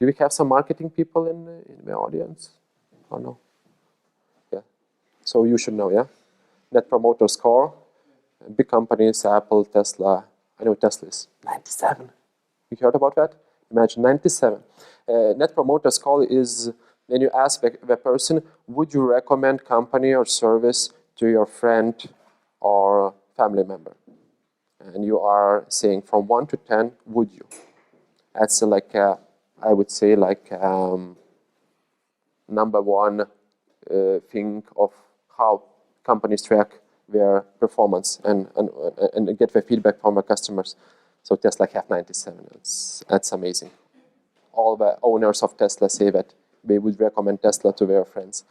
Do we have some marketing people in the audience? Or no? Yeah. So you should know, yeah? Net Promoter Score. Big companies, Apple, Tesla. I know Tesla is 97. You heard about that? Imagine 97. Net Promoter Score is when you ask the person, would you recommend company or service to your friend or family member? And you are saying from 1 to 10, would you? That's like, I would say, like number one thing of how companies track their performance and get their feedback from their customers. So Tesla have 97. That's amazing. All the owners of Tesla say that they would recommend Tesla to their friends.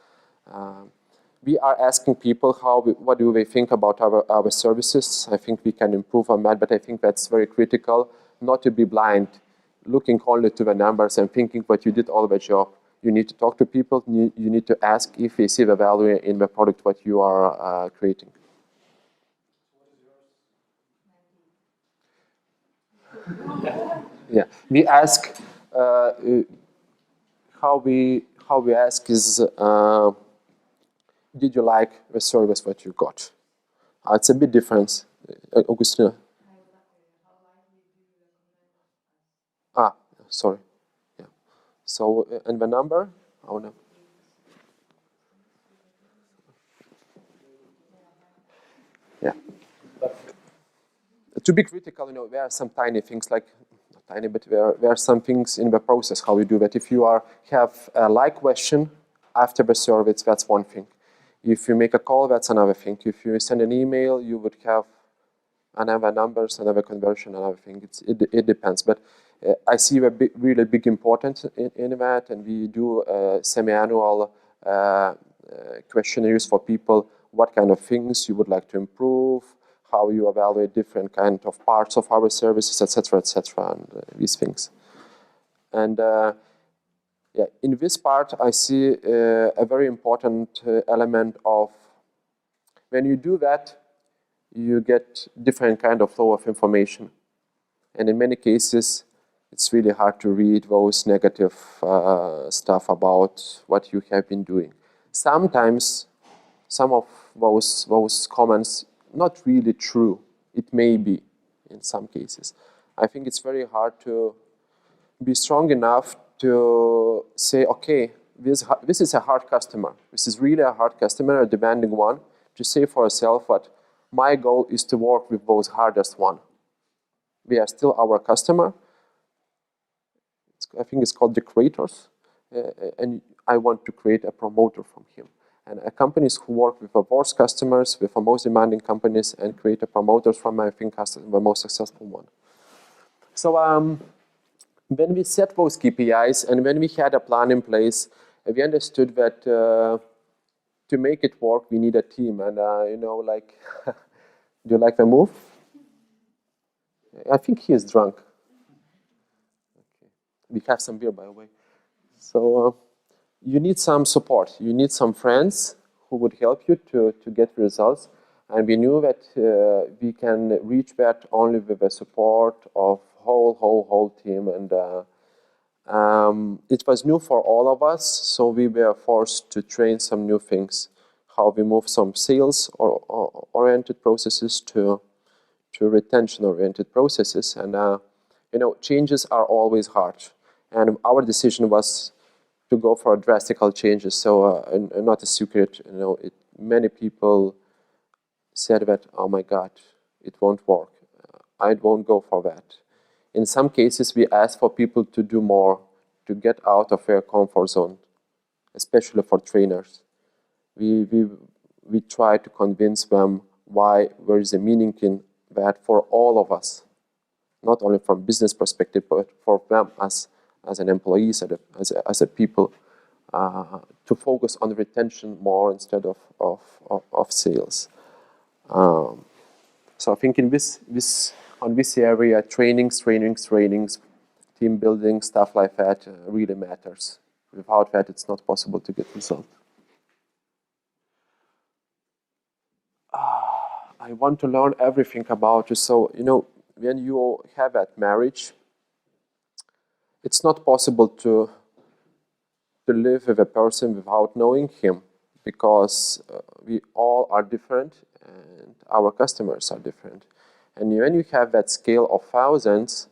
We are asking people what do they think about our services. I think we can improve on that, but I think that's very critical, not to be blind, looking only to the numbers and thinking that you did all the job. You need to talk to people. You need to ask if they see the value in the product what you are creating. Yeah, we ask. How we ask is, did you like the service that you got? It's a bit different. Augustina. Sorry. Yeah. So, and the number? Oh no. Yeah. To be critical, there are some tiny things like, not tiny, but there are some things in the process how you do that. If you have a like question after the service, that's one thing. If you make a call, that's another thing. If you send an email, you would have another numbers, another conversion, another thing. It depends. But I see a really big importance in that, and we do semi-annual questionnaires for people, what kind of things you would like to improve, how you evaluate different kind of parts of our services, etc., and these things. And yeah, in this part, I see a very important element of when you do that, you get different kind of flow of information. And in many cases, it's really hard to read those negative stuff about what you have been doing. Sometimes, some of those comments, not really true. It may be in some cases. I think it's very hard to be strong enough to say, okay, this is a hard customer. This is really a hard customer, a demanding one, to say for yourself that my goal is to work with those hardest one. They are still our customer. I think it's called the creators. And I want to create a promoter from him. And companies who work with the worst customers, with the most demanding companies, and create a promoters from, I think, the most successful one. So when we set those KPIs and when we had a plan in place, we understood that to make it work, we need a team. And like, do you like the move? I think he is drunk. Okay. We have some beer, by the way. So you need some support. You need some friends who would help you to get results. And we knew that we can reach that only with the support of whole team. And it was new for all of us, so we were forced to train some new things. How we move some sales-oriented processes to retention-oriented processes. And changes are always hard. And our decision was to go for drastic changes. So not a secret, many people said that, oh my God, it won't work. I won't go for that. In some cases, we ask for people to do more, to get out of their comfort zone, especially for trainers. We try to convince them why there is a meaning in that for all of us, not only from business perspective, but for them as an employees, as a people, to focus on retention more instead of sales. So I think in on this area, trainings, team building, stuff like that really matters. Without that, it's not possible to get results. I want to learn everything about you. So, when you have that marriage, it's not possible to live with a person without knowing him, because we all are different and our customers are different. And when you have that scale of thousands,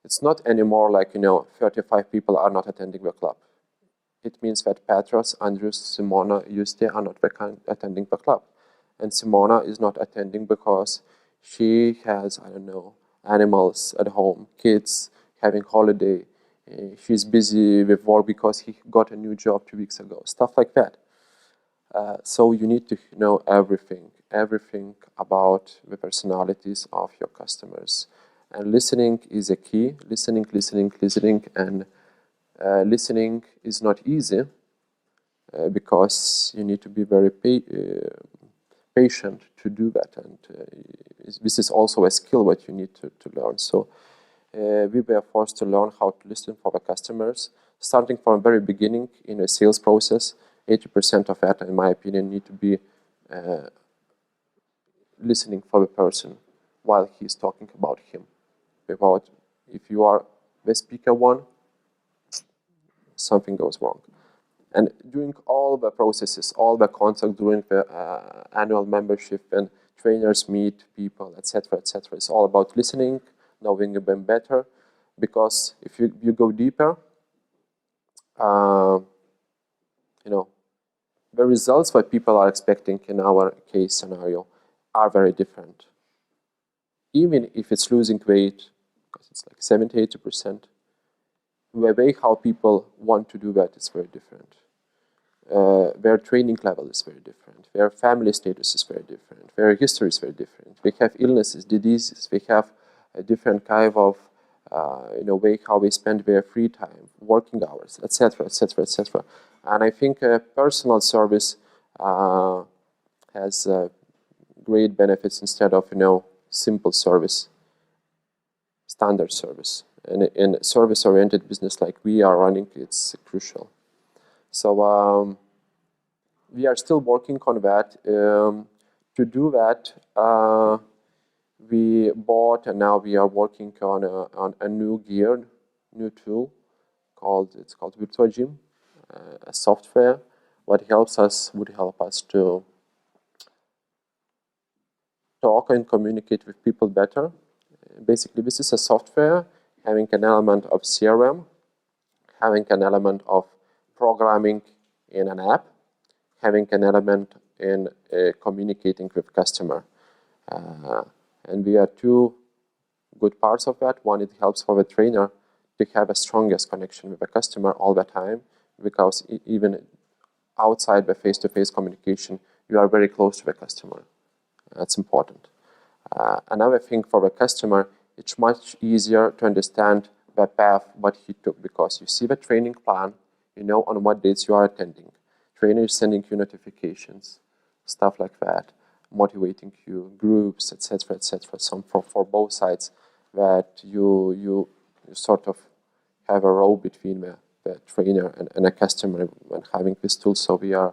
it's not anymore like, 35 people are not attending the club. It means that Petros, Andrews, Simona, Juste are not attending the club. And Simona is not attending because she has, I don't know, animals at home, kids, having holiday. She's busy with work because he got a new job 2 weeks ago, stuff like that. So you need to know everything about the personalities of your customers. And listening is a key. Listening, and listening is not easy because you need to be very patient to do that. And this is also a skill that you need to learn. So we were forced to learn how to listen for the customers, starting from the very beginning in a sales process. 80% of that, in my opinion, need to be listening for the person while he's talking about him. If you are the speaker one, something goes wrong. And during all the processes, all the contact during the annual membership and trainers meet people, etc., it's all about listening, knowing them better, because if you go deeper, the results that people are expecting in our case scenario are very different. Even if it's losing weight, because it's like 70–80%, the way how people want to do that is very different. Their training level is very different. Their family status is very different. Their history is very different. They have illnesses, diseases. They have a different kind of way how they spend their free time, working hours, etc., etc. And I think personal service has great benefits instead of simple service, standard service. And in service-oriented business like we are running, it's crucial. So we are still working on that. To do that, we bought and now we are working on a new tool called Virtual Gym, a software. What would help us to talk and communicate with people better. Basically, this is a software having an element of CRM, having an element of programming in an app, having an element in communicating with customer. And we are two good parts of that. One, it helps for the trainer to have a strongest connection with the customer all the time, because even outside the face-to-face communication, you are very close to the customer. That's important. Another thing for the customer, it's much easier to understand the path what he took, because you see the training plan, you know on what dates you are attending. Trainer is sending you notifications, stuff like that, motivating you, groups, etc., some for both sides, that you sort of have a role between the trainer and a customer when having this tool. So we are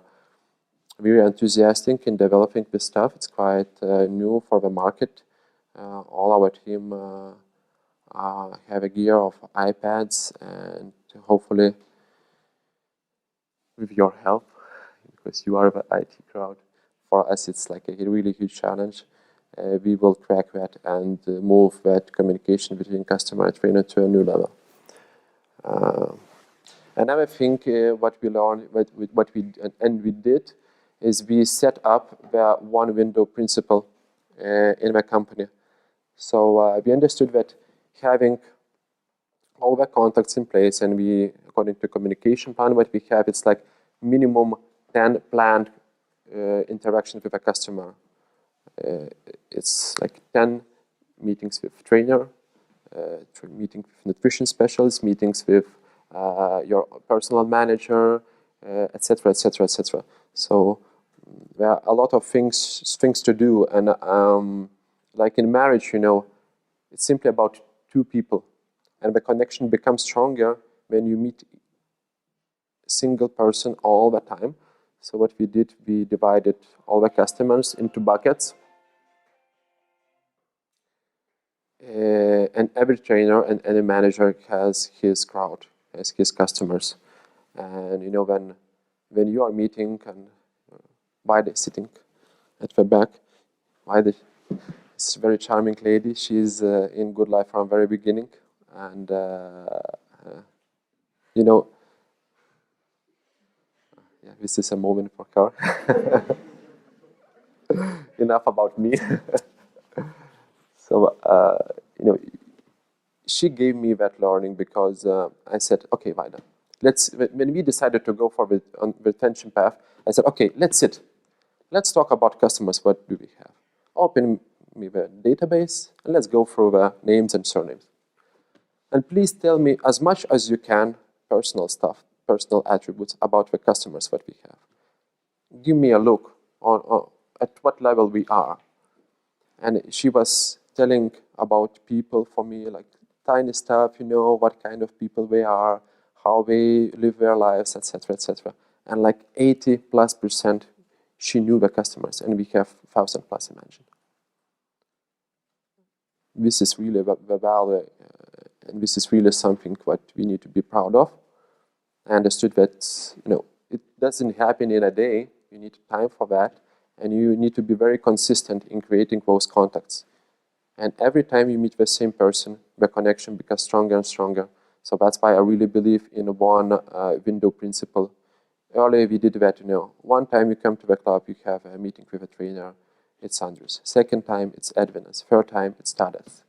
very enthusiastic in developing this stuff. It's quite new for the market. All our team have a gear of iPads, and hopefully with your help, because you are the IT crowd, for us it's like a really huge challenge. We will crack that and move that communication between customer and trainer to a new level. Another thing what we learned, what we did, is we set up the one window principle in the company. So we understood that having all the contacts in place, and we, according to communication plan, what we have, it's like minimum 10 planned interactions with a customer. It's like 10 meetings with trainer, meeting with nutrition specialist, meetings with your personal manager, etc., etc., etc. So there are a lot of things to do, and like in marriage, it's simply about two people, and the connection becomes stronger when you meet a single person all the time. So what we did, we divided all the customers into buckets. And every trainer and any manager has his crowd, has his customers. And you know, when you are meeting and why they sitting at the back, why this very charming lady, she's in Good Life from very beginning. And you know, yeah, this is a moment for her. Enough about me. So, you know, she gave me that learning because I said, okay, Vaida, when we decided to go for the retention path, I said, okay, let's sit. Let's talk about customers. What do we have? Open me the database and let's go through the names and surnames. And please tell me as much as you can, personal stuff, personal attributes about the customers that we have. Give me a look on at what level we are. And she was telling about people for me, like tiny stuff, you know, what kind of people they are, how they live their lives, etc., etc. And like 80+%, she knew the customers, and we have 1,000 plus, imagine. This is really the value, and this is really something what we need to be proud of. I understood that, you know, it doesn't happen in a day. You need time for that, and you need to be very consistent in creating those contacts. And every time you meet the same person, the connection becomes stronger and stronger. So that's why I really believe in one window principle. Earlier we did that, you know, one time you come to the club, you have a meeting with a trainer, it's Andres. Second time, it's Edvinas. Third time, it's Tadas.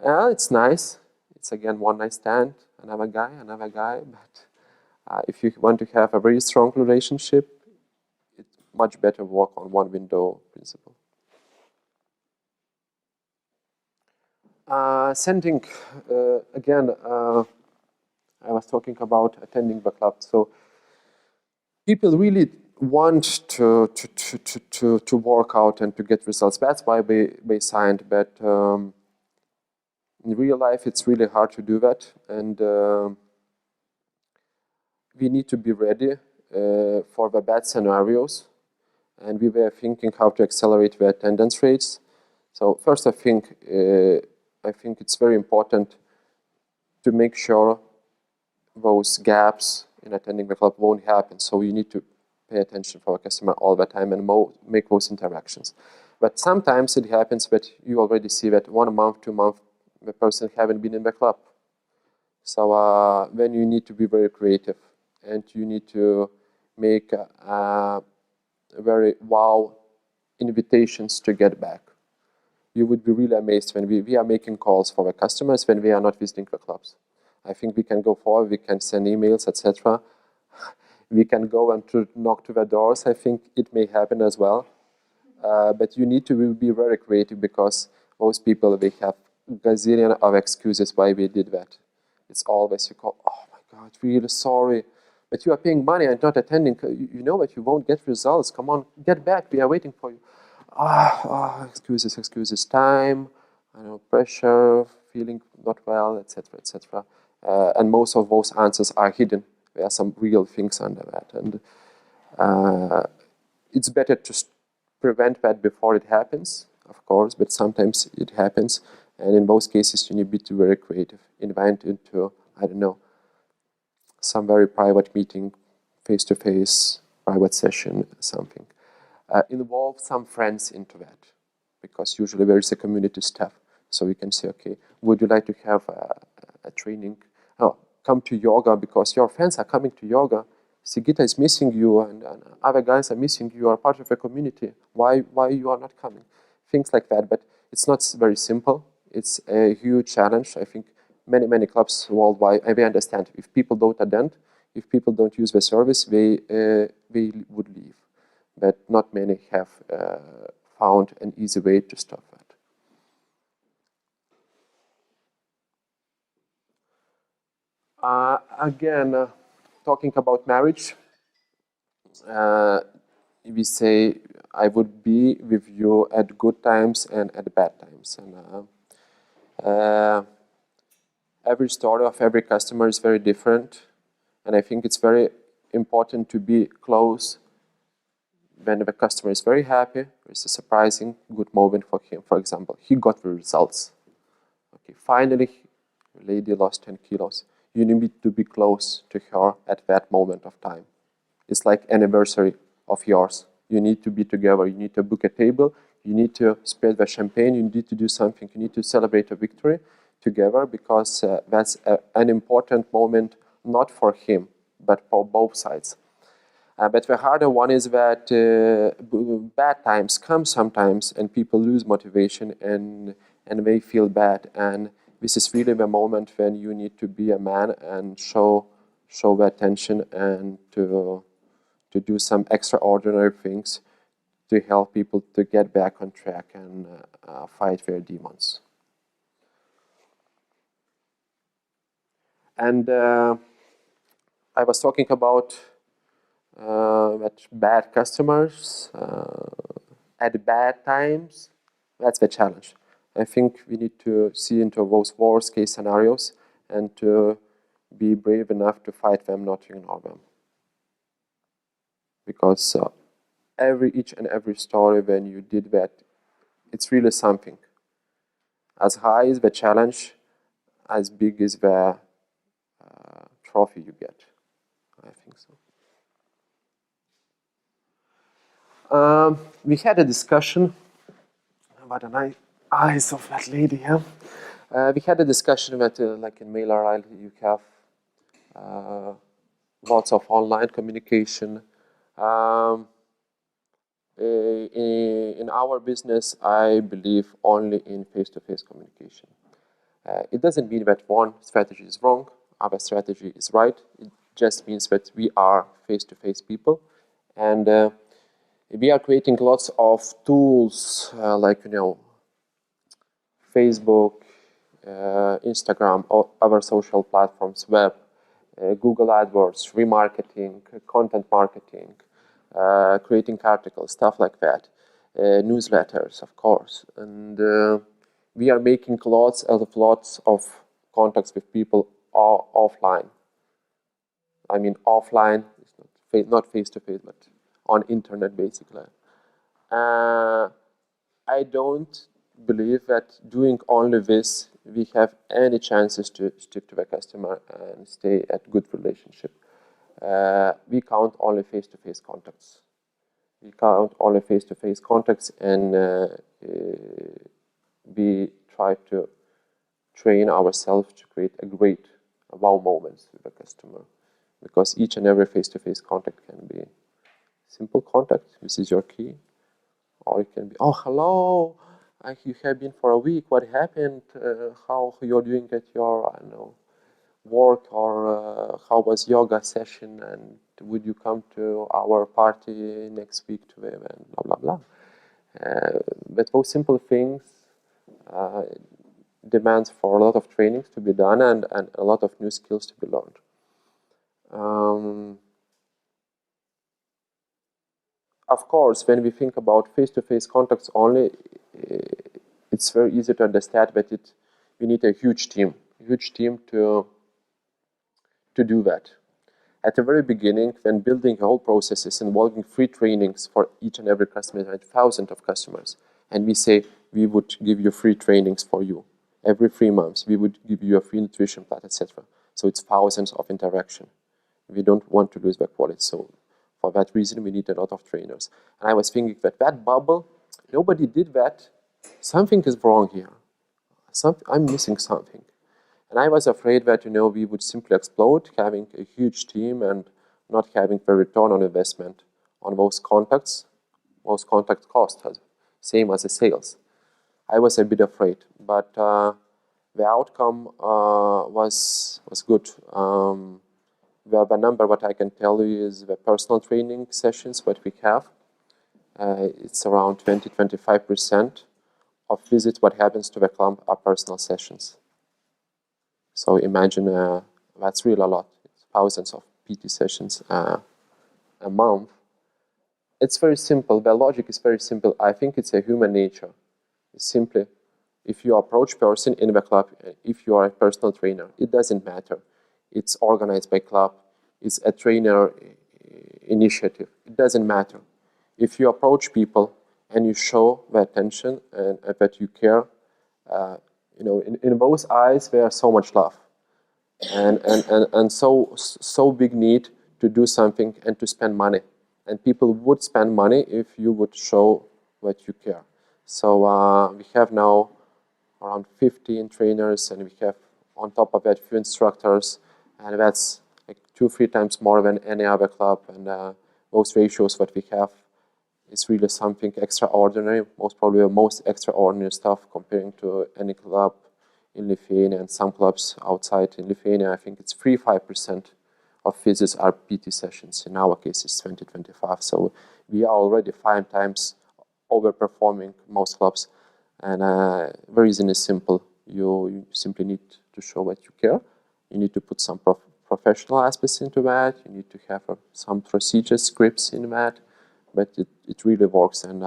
It's nice. It's again one night stand, another guy. But if you want to have a very strong relationship, it's much better work on one window principle. Sending, again, I was talking about attending the club. So people really want to work out and to get results. That's why they signed. But in real life, it's really hard to do that. And we need to be ready for the bad scenarios. And we were thinking how to accelerate the attendance rates. So first, I think it's very important to make sure those gaps in attending the club won't happen. So you need to pay attention for a customer all the time and make those interactions. But sometimes it happens that you already see that 1 month, 2 months, the person haven't been in the club. So then you need to be very creative and you need to make very wow invitations to get back. You would be really amazed when we are making calls for the customers when we are not visiting the clubs. I think we can go forward, we can send emails, etc. We can go and knock to the doors. I think it may happen as well. But you need to be very creative because most people, they have a gazillion of excuses why we did that. It's always you call, oh my God, really sorry. But you are paying money and not attending. You know that you won't get results. Come on, get back. We are waiting for you. Excuses, time, I know, pressure, feeling not well, etc., etc. And most of those answers are hidden. There are some real things under that. And it's better to prevent that before it happens, of course, but sometimes it happens. And in most cases, you need to be very creative. Invite into, I don't know, some very private meeting, face-to-face, private session, something. Involve some friends into that, because usually there is a community staff. So we can say, okay, would you like to have a training? Oh, come to yoga because your friends are coming to yoga. Sigita is missing you and other guys are missing you. You are part of a community. Why you are not coming? Things like that. But it's not very simple. It's a huge challenge. I think many clubs worldwide, and they understand if people don't attend, if people don't use the service, they would leave. But not many have found an easy way to stop that. Again, talking about marriage, we say, I would be with you at good times and at bad times. And every story of every customer is very different. And I think it's very important to be close when the customer is very happy, It's a surprising good moment for him. For example, he got the results. Okay, finally, lady lost 10 kilos. You need to be close to her at that moment of time. It's like anniversary of yours. You need to be together. You need to book a table. You need to spread the champagne. You need to do something. You need to celebrate a victory together, because that's an important moment, not for him, but for both sides. But the harder one is that bad times come sometimes, and people lose motivation, and they feel bad. And this is really the moment when you need to be a man and show the attention, and to do some extraordinary things to help people to get back on track and fight their demons. And I was talking about that bad customers at bad times. That's the challenge. I think we need to see into those worst case scenarios and to be brave enough to fight them, not to ignore them. Because each and every story, when you did that, it's really something. As high is the challenge, as big is the trophy you get. I think so. We had a discussion. What a nice eyes of that lady here. We had a discussion that, like in MailerLite, you have lots of online communication. In our business, I believe only in face-to-face communication. It doesn't mean that one strategy is wrong, other strategy is right. It just means that we are face-to-face people, and we are creating lots of tools like, Facebook, Instagram, or other social platforms, web, Google AdWords, remarketing, content marketing, creating articles, stuff like that, newsletters, of course, and we are making lots of contacts with people offline. I mean, offline, it's not face-to-face, but on internet, basically. I don't believe that doing only this, we have any chances to stick to the customer and stay at good relationship. We count only face-to-face contacts. We count only face-to-face contacts, and we try to train ourselves to create a great wow moments with the customer, because each and every face-to-face contact can be simple contact. This is your key, or it can be, oh, hello, you have been for a week. What happened? How you're doing at your, I don't know, work, or how was yoga session, and would you come to our party next week to them, and blah blah blah. But those simple things demands for a lot of trainings to be done, and a lot of new skills to be learned. Of course, when we think about face-to-face contacts only, it's very easy to understand that we need a huge team to do that. At the very beginning, when building whole processes involving free trainings for each and every customer, and thousands of customers, and we say we would give you free trainings for you. Every 3 months, we would give you a free nutrition plan, etc. So it's thousands of interaction. We don't want to lose the quality. So for that reason, we need a lot of trainers. And I was thinking that bubble, nobody did that. Something is wrong here. I'm missing something. And I was afraid that, we would simply explode, having a huge team and not having the return on investment on those contacts. Those contact costs, same as the sales. I was a bit afraid, but the outcome was good. The number, what I can tell you, is the personal training sessions that we have. It's around 20-25% of visits. What happens to the club are personal sessions. So imagine that's really a lot. It's thousands of PT sessions a month. It's very simple. The logic is very simple. I think it's a human nature. It's simply, if you approach person in the club, if you are a personal trainer, it doesn't matter. It's organized by club. It's a trainer initiative. It doesn't matter. If you approach people and you show the attention and that you care, in those eyes there's so much love, and so big need to do something and to spend money. And people would spend money if you would show that you care. So we have now around 15 trainers, and we have on top of that few instructors, and that's like 2-3 times more than any other club. And those ratios that we have is really something extraordinary, most probably the most extraordinary stuff comparing to any club in Lithuania and some clubs outside in Lithuania. I think it's 3-5% of visits are PT sessions. In our case, it's 20-25. So we are already 5 times overperforming most clubs. And the reason is simple. You simply need to show that you care. You need to put some professional aspects into that. You need to have some procedure scripts in that. But it really works, and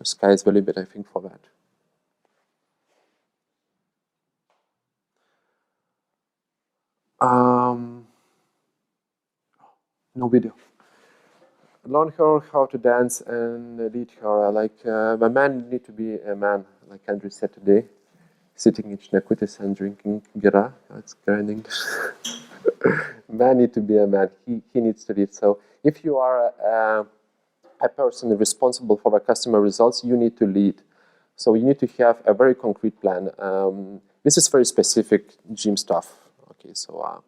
sky's the limit, I think, for that. No video. Learn her how to dance and lead her. Like the man need to be a man, like Andrew said today, sitting in Šnekutis and drinking gira. That's grinding. Man need to be a man. He needs to lead. So if you are a person responsible for the customer results, you need to lead. So you need to have a very concrete plan. This is very specific gym stuff. Okay, so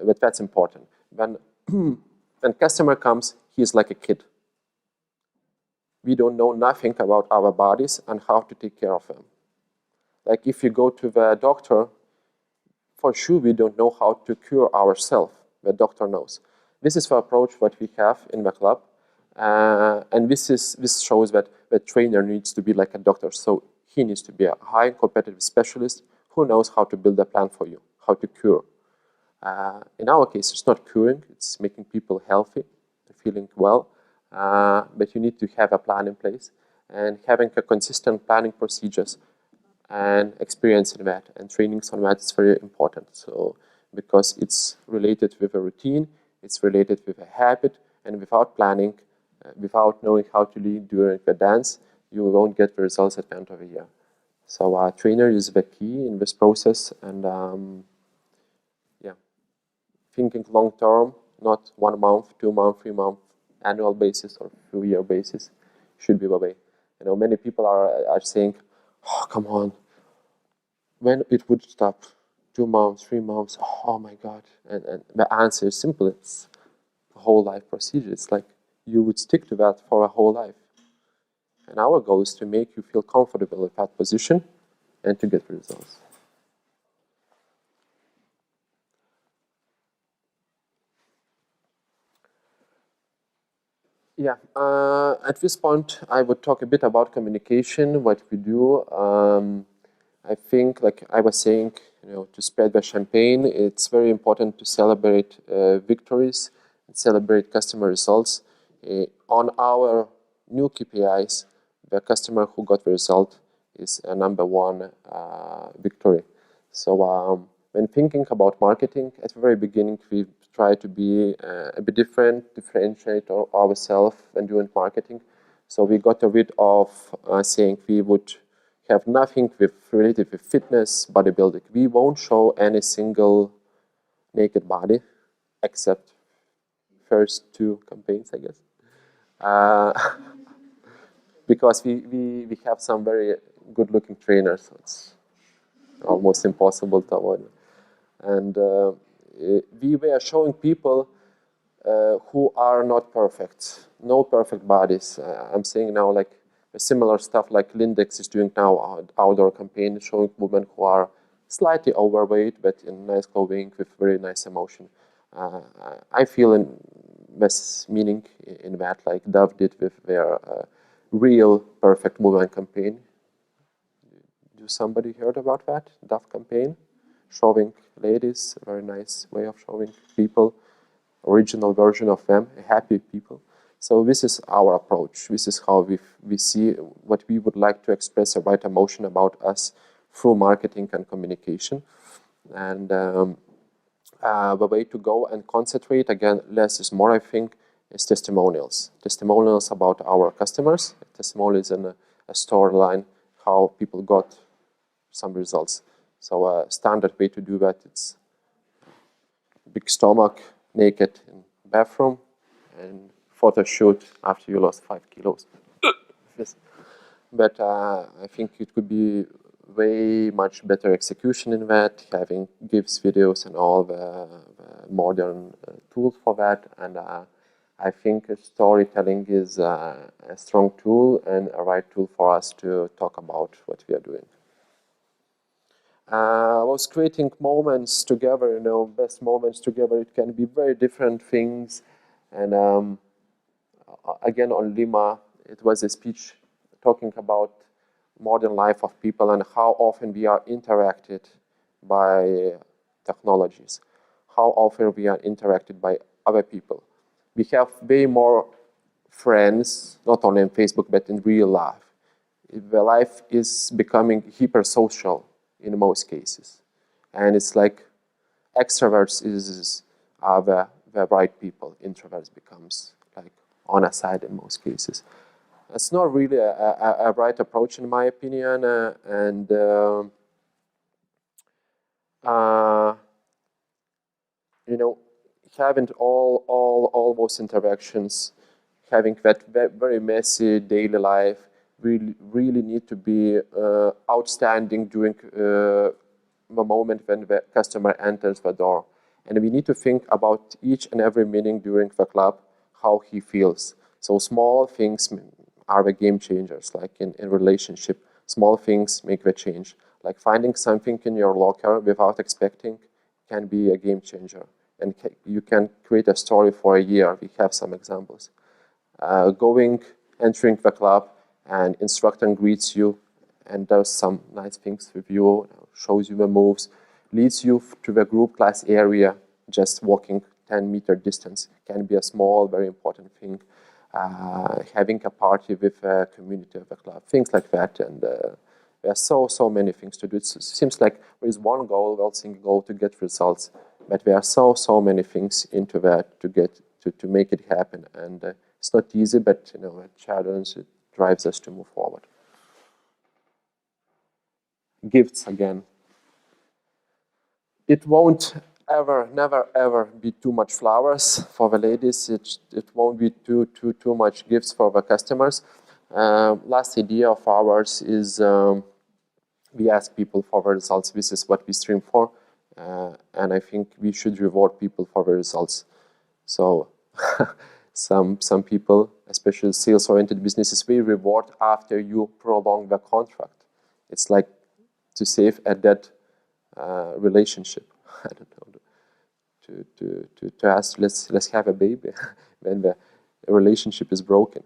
but that's important. When customer comes, he is like a kid. We don't know nothing about our bodies and how to take care of them. Like if you go to the doctor, for sure we don't know how to cure ourselves. The doctor knows. This is the approach that we have in the club, and this shows that the trainer needs to be like a doctor. So he needs to be a high competitive specialist who knows how to build a plan for you, how to cure. In our case, it's not curing, it's making people healthy, feeling well, but you need to have a plan in place, and having a consistent planning procedures and experience in that and trainings on that is very important. So because it's related with a routine, it's related with a habit, and without planning, without knowing how to lead during the dance, you won't get the results at the end of the year. So our trainer is the key in this process, and thinking long term, not 1 month, 2 month, 3 month, annual basis or 2-year basis should be the way. Many people are saying, oh, come on, when it would stop? 2 months, 3 months, oh my God. And the answer is simple, it's a whole life procedure. It's like you would stick to that for a whole life. And our goal is to make you feel comfortable with that position and to get results. Yeah, at this point, I would talk a bit about communication, what we do. I think, like I was saying, to spread the champagne, it's very important to celebrate victories and celebrate customer results. On our new KPIs, the customer who got the result is a #1 victory. So when thinking about marketing, at the very beginning, we try to be a bit different, differentiate ourselves when doing marketing. So we got rid of saying we would have nothing related with fitness, bodybuilding. We won't show any single naked body, except first 2 campaigns, I guess. Because we have some very good-looking trainers, so it's almost impossible to avoid. And we were showing people who are not perfect, no perfect bodies. I'm saying now like similar stuff like Lindex is doing now, outdoor campaign showing women who are slightly overweight but in nice clothing with very nice emotion. I feel in this meaning in that, like Dove did with their real perfect woman campaign. Do somebody heard about that? Dove campaign? Showing ladies, a very nice way of showing people, original version of them, happy people. So this is our approach. This is how we see what we would like to express a right emotion about us through marketing and communication. And the way to go and concentrate, again, less is more, I think. is testimonials. Testimonials about our customers. Testimonials in a storyline, how people got some results. So a standard way to do that, it's big stomach, naked in bathroom, and photo shoot after you lost 5 kilos. Yes. But I think it could be way much better execution in that, having GIFs, videos, and all the modern tools for that. And I think storytelling is a strong tool and a right tool for us to talk about what we are doing. I was creating moments together, best moments together. It can be very different things. And again, on Lima, it was a speech talking about modern life of people and how often we are interacted by technologies, how often we are interacted by other people. We have way more friends, not only on Facebook, but in real life. The life is becoming hyper-social in most cases. And it's like extroverts are the right people. Introverts becomes like on a side in most cases. It's not really a right approach in my opinion. Having all those interactions, having that very messy daily life, really need to be outstanding during the moment when the customer enters the door. And we need to think about each and every meeting during the club, how he feels. So small things are the game changers, like in relationship. Small things make the change. Like finding something in your locker without expecting can be a game changer. And you can create a story for a year. We have some examples. Entering the club, and instructor greets you and does some nice things with you, shows you the moves, leads you to the group class area, just walking 10-meter distance can be a small, very important thing. Having a party with a community of the club, things like that. And there are so many things to do. It seems like there is one goal, well, single goal to get results, but there are so many things into that to make it happen. And it's not easy, but a challenge. It drives us to move forward. Gifts again. It won't never ever be too much flowers for the ladies. It won't be too much gifts for the customers. Last idea of ours is we ask people for the results. This is what we stream for, and I think we should reward people for the results. So some people, especially sales-oriented businesses, we reward after you prolong the contract. It's like to save a dead relationship. I don't know. To ask, let's have a baby when the relationship is broken.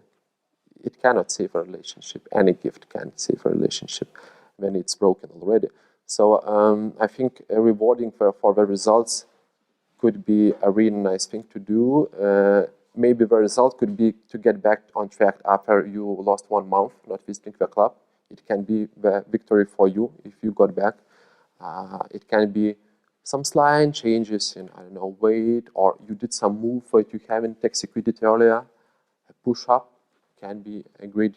It cannot save a relationship. Any gift can't save a relationship when it's broken already. So I think rewarding for the results could be a really nice thing to do. Maybe the result could be to get back on track after you lost 1 month not visiting the club. It can be the victory for you if you got back. It can be some slight changes in, I don't know, weight, or you did some move that you haven't executed earlier. A push-up can be a great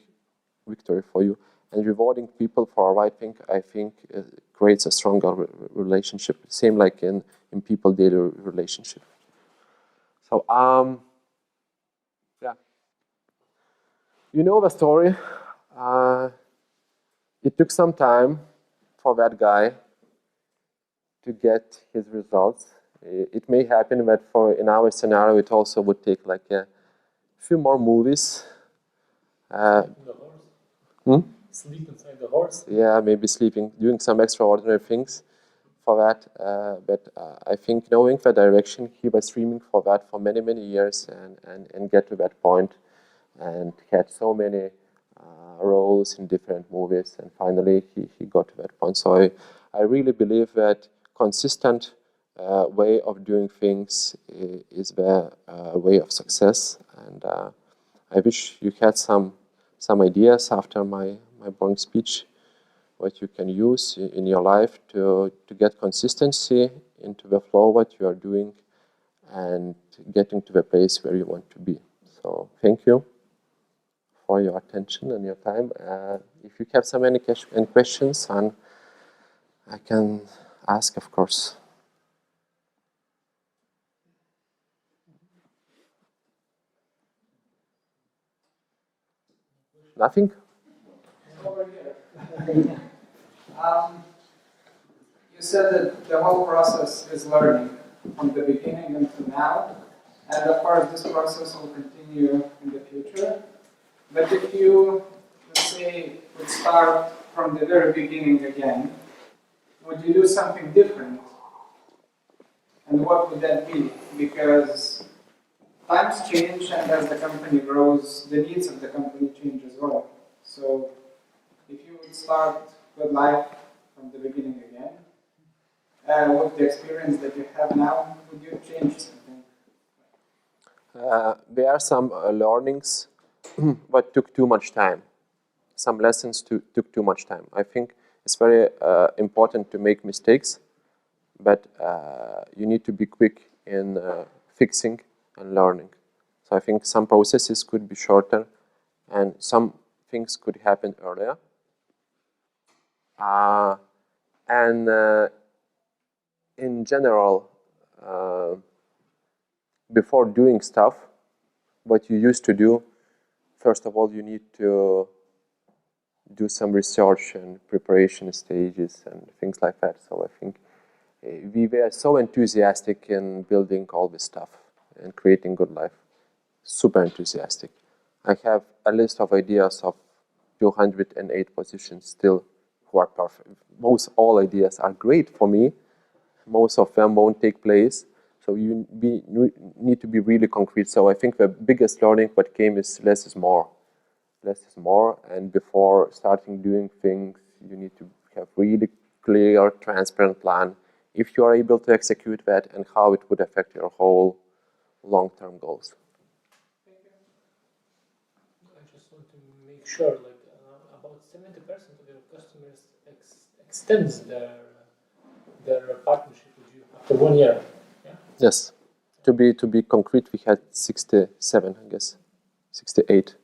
victory for you. And rewarding people for a right thing, I think, creates a stronger relationship. Same like in people daily relationship. So, yeah. You know the story. It took some time for that guy to get his results. It may happen that in our scenario, it also would take like a few more movies. The horse. Sleep inside the horse. Yeah, maybe sleeping, doing some extraordinary things for that. But I think knowing the direction, he was streaming for that for many years and get to that point and had so many roles in different movies. And finally, he got to that point. So I really believe that consistent way of doing things is the way of success. And I wish you had some ideas after my boring speech, what you can use in your life to get consistency into the flow, what you are doing, and getting to the place where you want to be. So thank you for your attention and your time. If you have any questions, and I can ask, of course. Nothing? You said that the whole process is learning from the beginning until now, and of course this process will continue in the future. But if you, let's say, would start from the very beginning again, would you do something different? And what would that be? Because times change, and as the company grows, the needs of the company change as well. So if you would start good life from the beginning again, with the experience that you have now, would you change something? There are some learnings but took too much time. Some lessons took too much time. I think it's very important to make mistakes, but you need to be quick in fixing and learning. So I think some processes could be shorter and some things could happen earlier. In general, before doing stuff, what you used to do, first of all, you need to do some research and preparation stages and things like that. So I think we were so enthusiastic in building all this stuff and creating good life. Super enthusiastic. I have a list of ideas of 208 positions still who are perfect. Most all ideas are great for me. Most of them won't take place. So you need to be really concrete. So I think the biggest learning what came is less is more. Less is more, and before starting doing things, you need to have really clear, transparent plan if you are able to execute that and how it would affect your whole long-term goals. I just want to make sure, like about 70% of your customers extends their partnership with you after 1 year. Yeah? Yes. To be concrete, we had 67, I guess, 68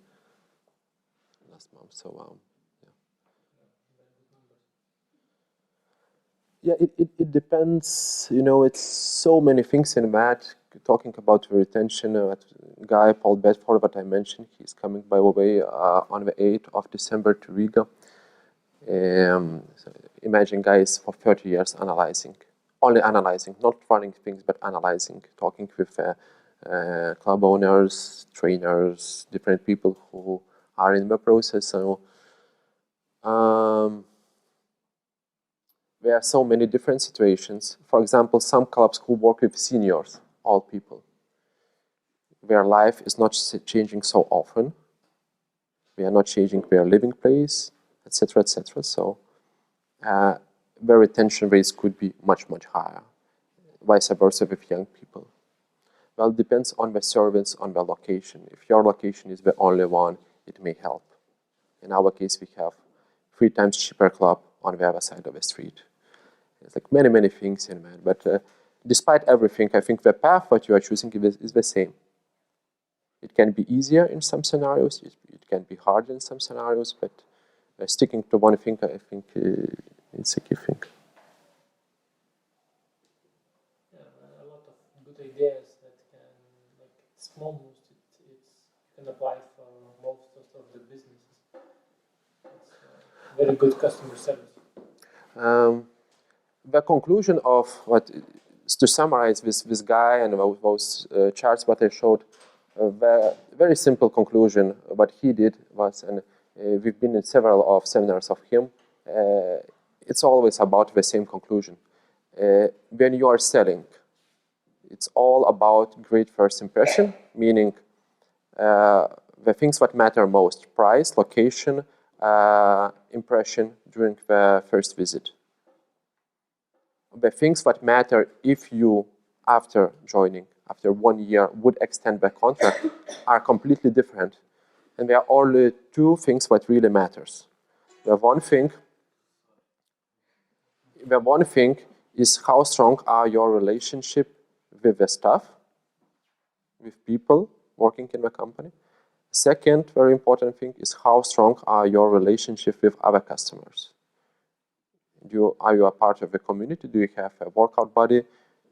last month. So yeah, it depends. You know, it's so many things in that. Talking about retention, guy Paul Bedford, what I mentioned, he's coming by the way on the 8th of December to Riga. So imagine guys for 30 years analyzing, only analyzing, not running things, but analyzing, talking with club owners, trainers, different people who are in the process. So there are so many different situations. For example, some clubs who work with seniors, old people, their life is not changing so often. We are not changing their living place, etc., etc. So their retention rates could be much, much higher. Vice versa with young people. Well, it depends on the service, on the location. If your location is the only one, it may help. In our case, we have 3 times cheaper club on the other side of the street. It's like many, many things in that. But despite everything, I think the path what you are choosing is the same. It can be easier in some scenarios. It can be harder in some scenarios. But sticking to one thing, I think, is a key thing. Yeah, a lot of good ideas that can, like small moves, you can apply for most of the businesses. It's very good customer service. The conclusion of what, to summarize this guy and those charts what I showed, the very simple conclusion what he did was, and we've been in several of seminars of him, it's always about the same conclusion. When you are selling, it's all about great first impression, meaning the things what matter most: price, location, impression during the first visit. The things that matter if you, after joining, after 1 year, would extend the contract are completely different. And there are only 2 things that really matters. The one thing is how strong are your relationship with the staff, with people, working in the company. Second, very important thing is how strong are your relationship with other customers. Are you a part of the community? Do you have a workout buddy?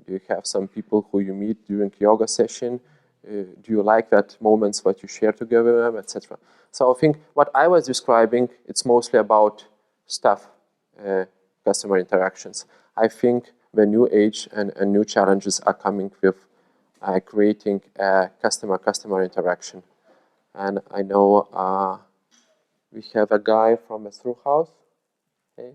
Do you have some people who you meet during yoga session? Do you like that moments that you share together with them, etc.? So I think what I was describing, it's mostly about staff, customer interactions. I think the new age and new challenges are coming with creating a customer interaction. And I know we have a guy from a through house. Okay.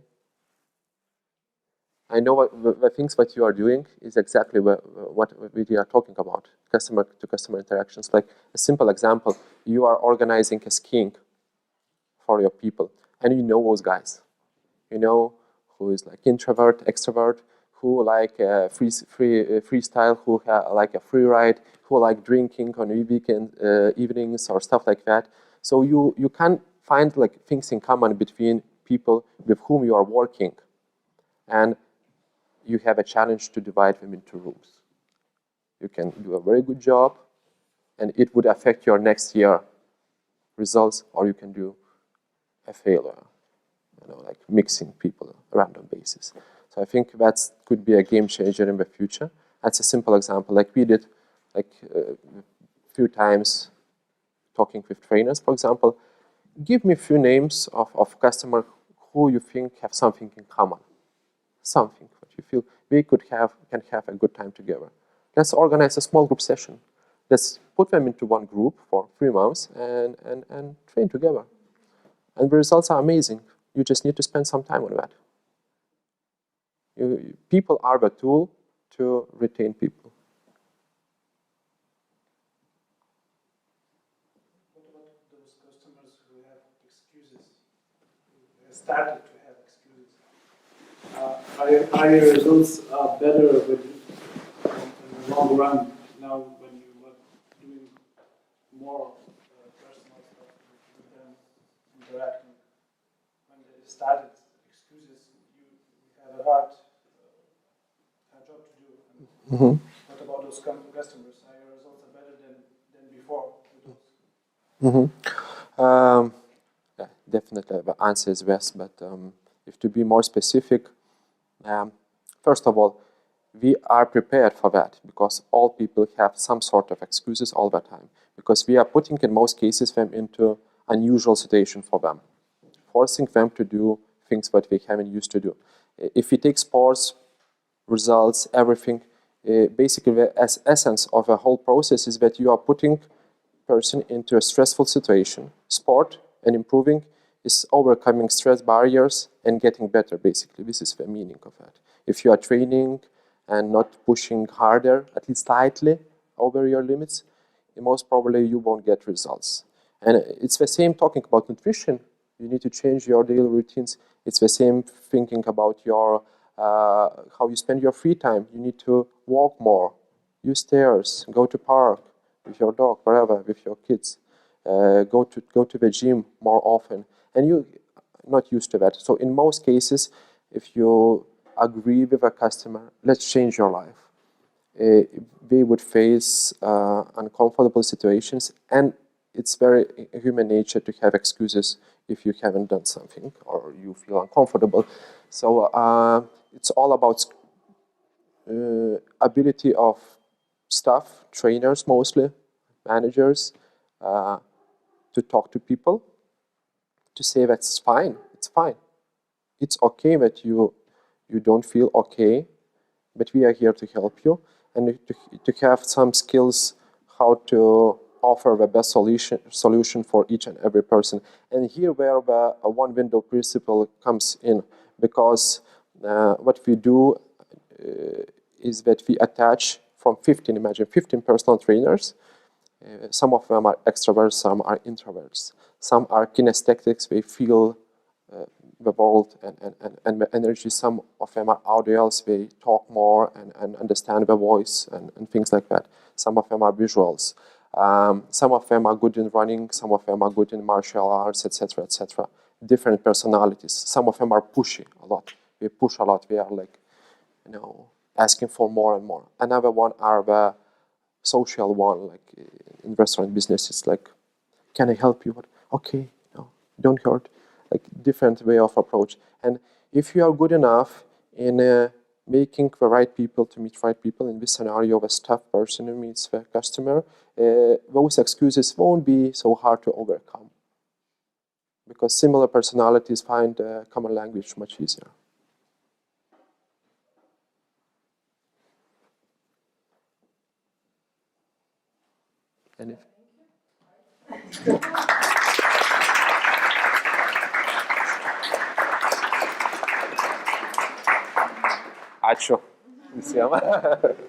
I know the things that you are doing is exactly what we are talking about, customer-to-customer interactions. Like a simple example, you are organizing a skiing for your people, and you know those guys. You know who is like introvert, extrovert, who like freestyle, who like a free ride, who like drinking on weekend evenings or stuff like that. So you can find like things in common between people with whom you are working, and you have a challenge to divide them into rooms. You can do a very good job, and it would affect your next year results, or you can do a failure, like mixing people on a random basis. So I think that could be a game changer in the future. That's a simple example. Like we did like a few times talking with trainers, for example. Give me a few names of customers who you think have something in common. Something that you feel we can have a good time together. Let's organize a small group session. Let's put them into one group for 3 months and train together. And the results are amazing. You just need to spend some time on that. People are the tool to retain people. What about those customers who have excuses, who have started to have excuses? Are your results better in the long run now when you are doing more personal stuff with them, interacting? When they started excuses, you have a hard job to do. Mm-hmm. What about those customers? Are your results better than before? Mm-hmm. Yeah, definitely the answer is yes, but if to be more specific, first of all, we are prepared for that because all people have some sort of excuses all the time, because we are putting in most cases them into unusual situation for them, forcing them to do things that they haven't used to do. If we take sports, results, everything, basically the essence of the whole process is that you are putting person into a stressful situation. Sport and improving is overcoming stress barriers and getting better, basically. This is the meaning of that. If you are training and not pushing harder, at least slightly over your limits, most probably you won't get results. And it's the same talking about nutrition. You need to change your daily routines. It's the same thinking about your how you spend your free time. You need to walk more, use stairs, go to park with your dog, wherever, with your kids. Go to the gym more often. And you're not used to that. So in most cases, if you agree with a customer, let's change your life, they would face uncomfortable situations, and it's very human nature to have excuses if you haven't done something or you feel uncomfortable. So it's all about ability of staff, trainers mostly, managers, to talk to people, to say that's fine, it's fine. It's okay that you don't feel okay, but we are here to help you, and to have some skills how to offer the best solution for each and every person. And here where the one window principle comes in, because what we do is that we attach from 15 personal trainers. Some of them are extroverts, some are introverts. Some are kinesthetics, they feel the world and the energy. Some of them are audials, they talk more and understand the voice and things like that. Some of them are visuals. Some of them are good in running, some of them are good in martial arts, etc., etc. Different personalities. Some of them are pushy a lot. They push a lot. They are like, asking for more and more. Another one are the social one, like in restaurant business, it's like, can I help you? Okay, no, don't hurt. Like different way of approach. And if you are good enough in making the right people to meet right people in this scenario of a staff person who meets the customer, those excuses won't be so hard to overcome. Because similar personalities find common language much easier. And if Ačiū visiems.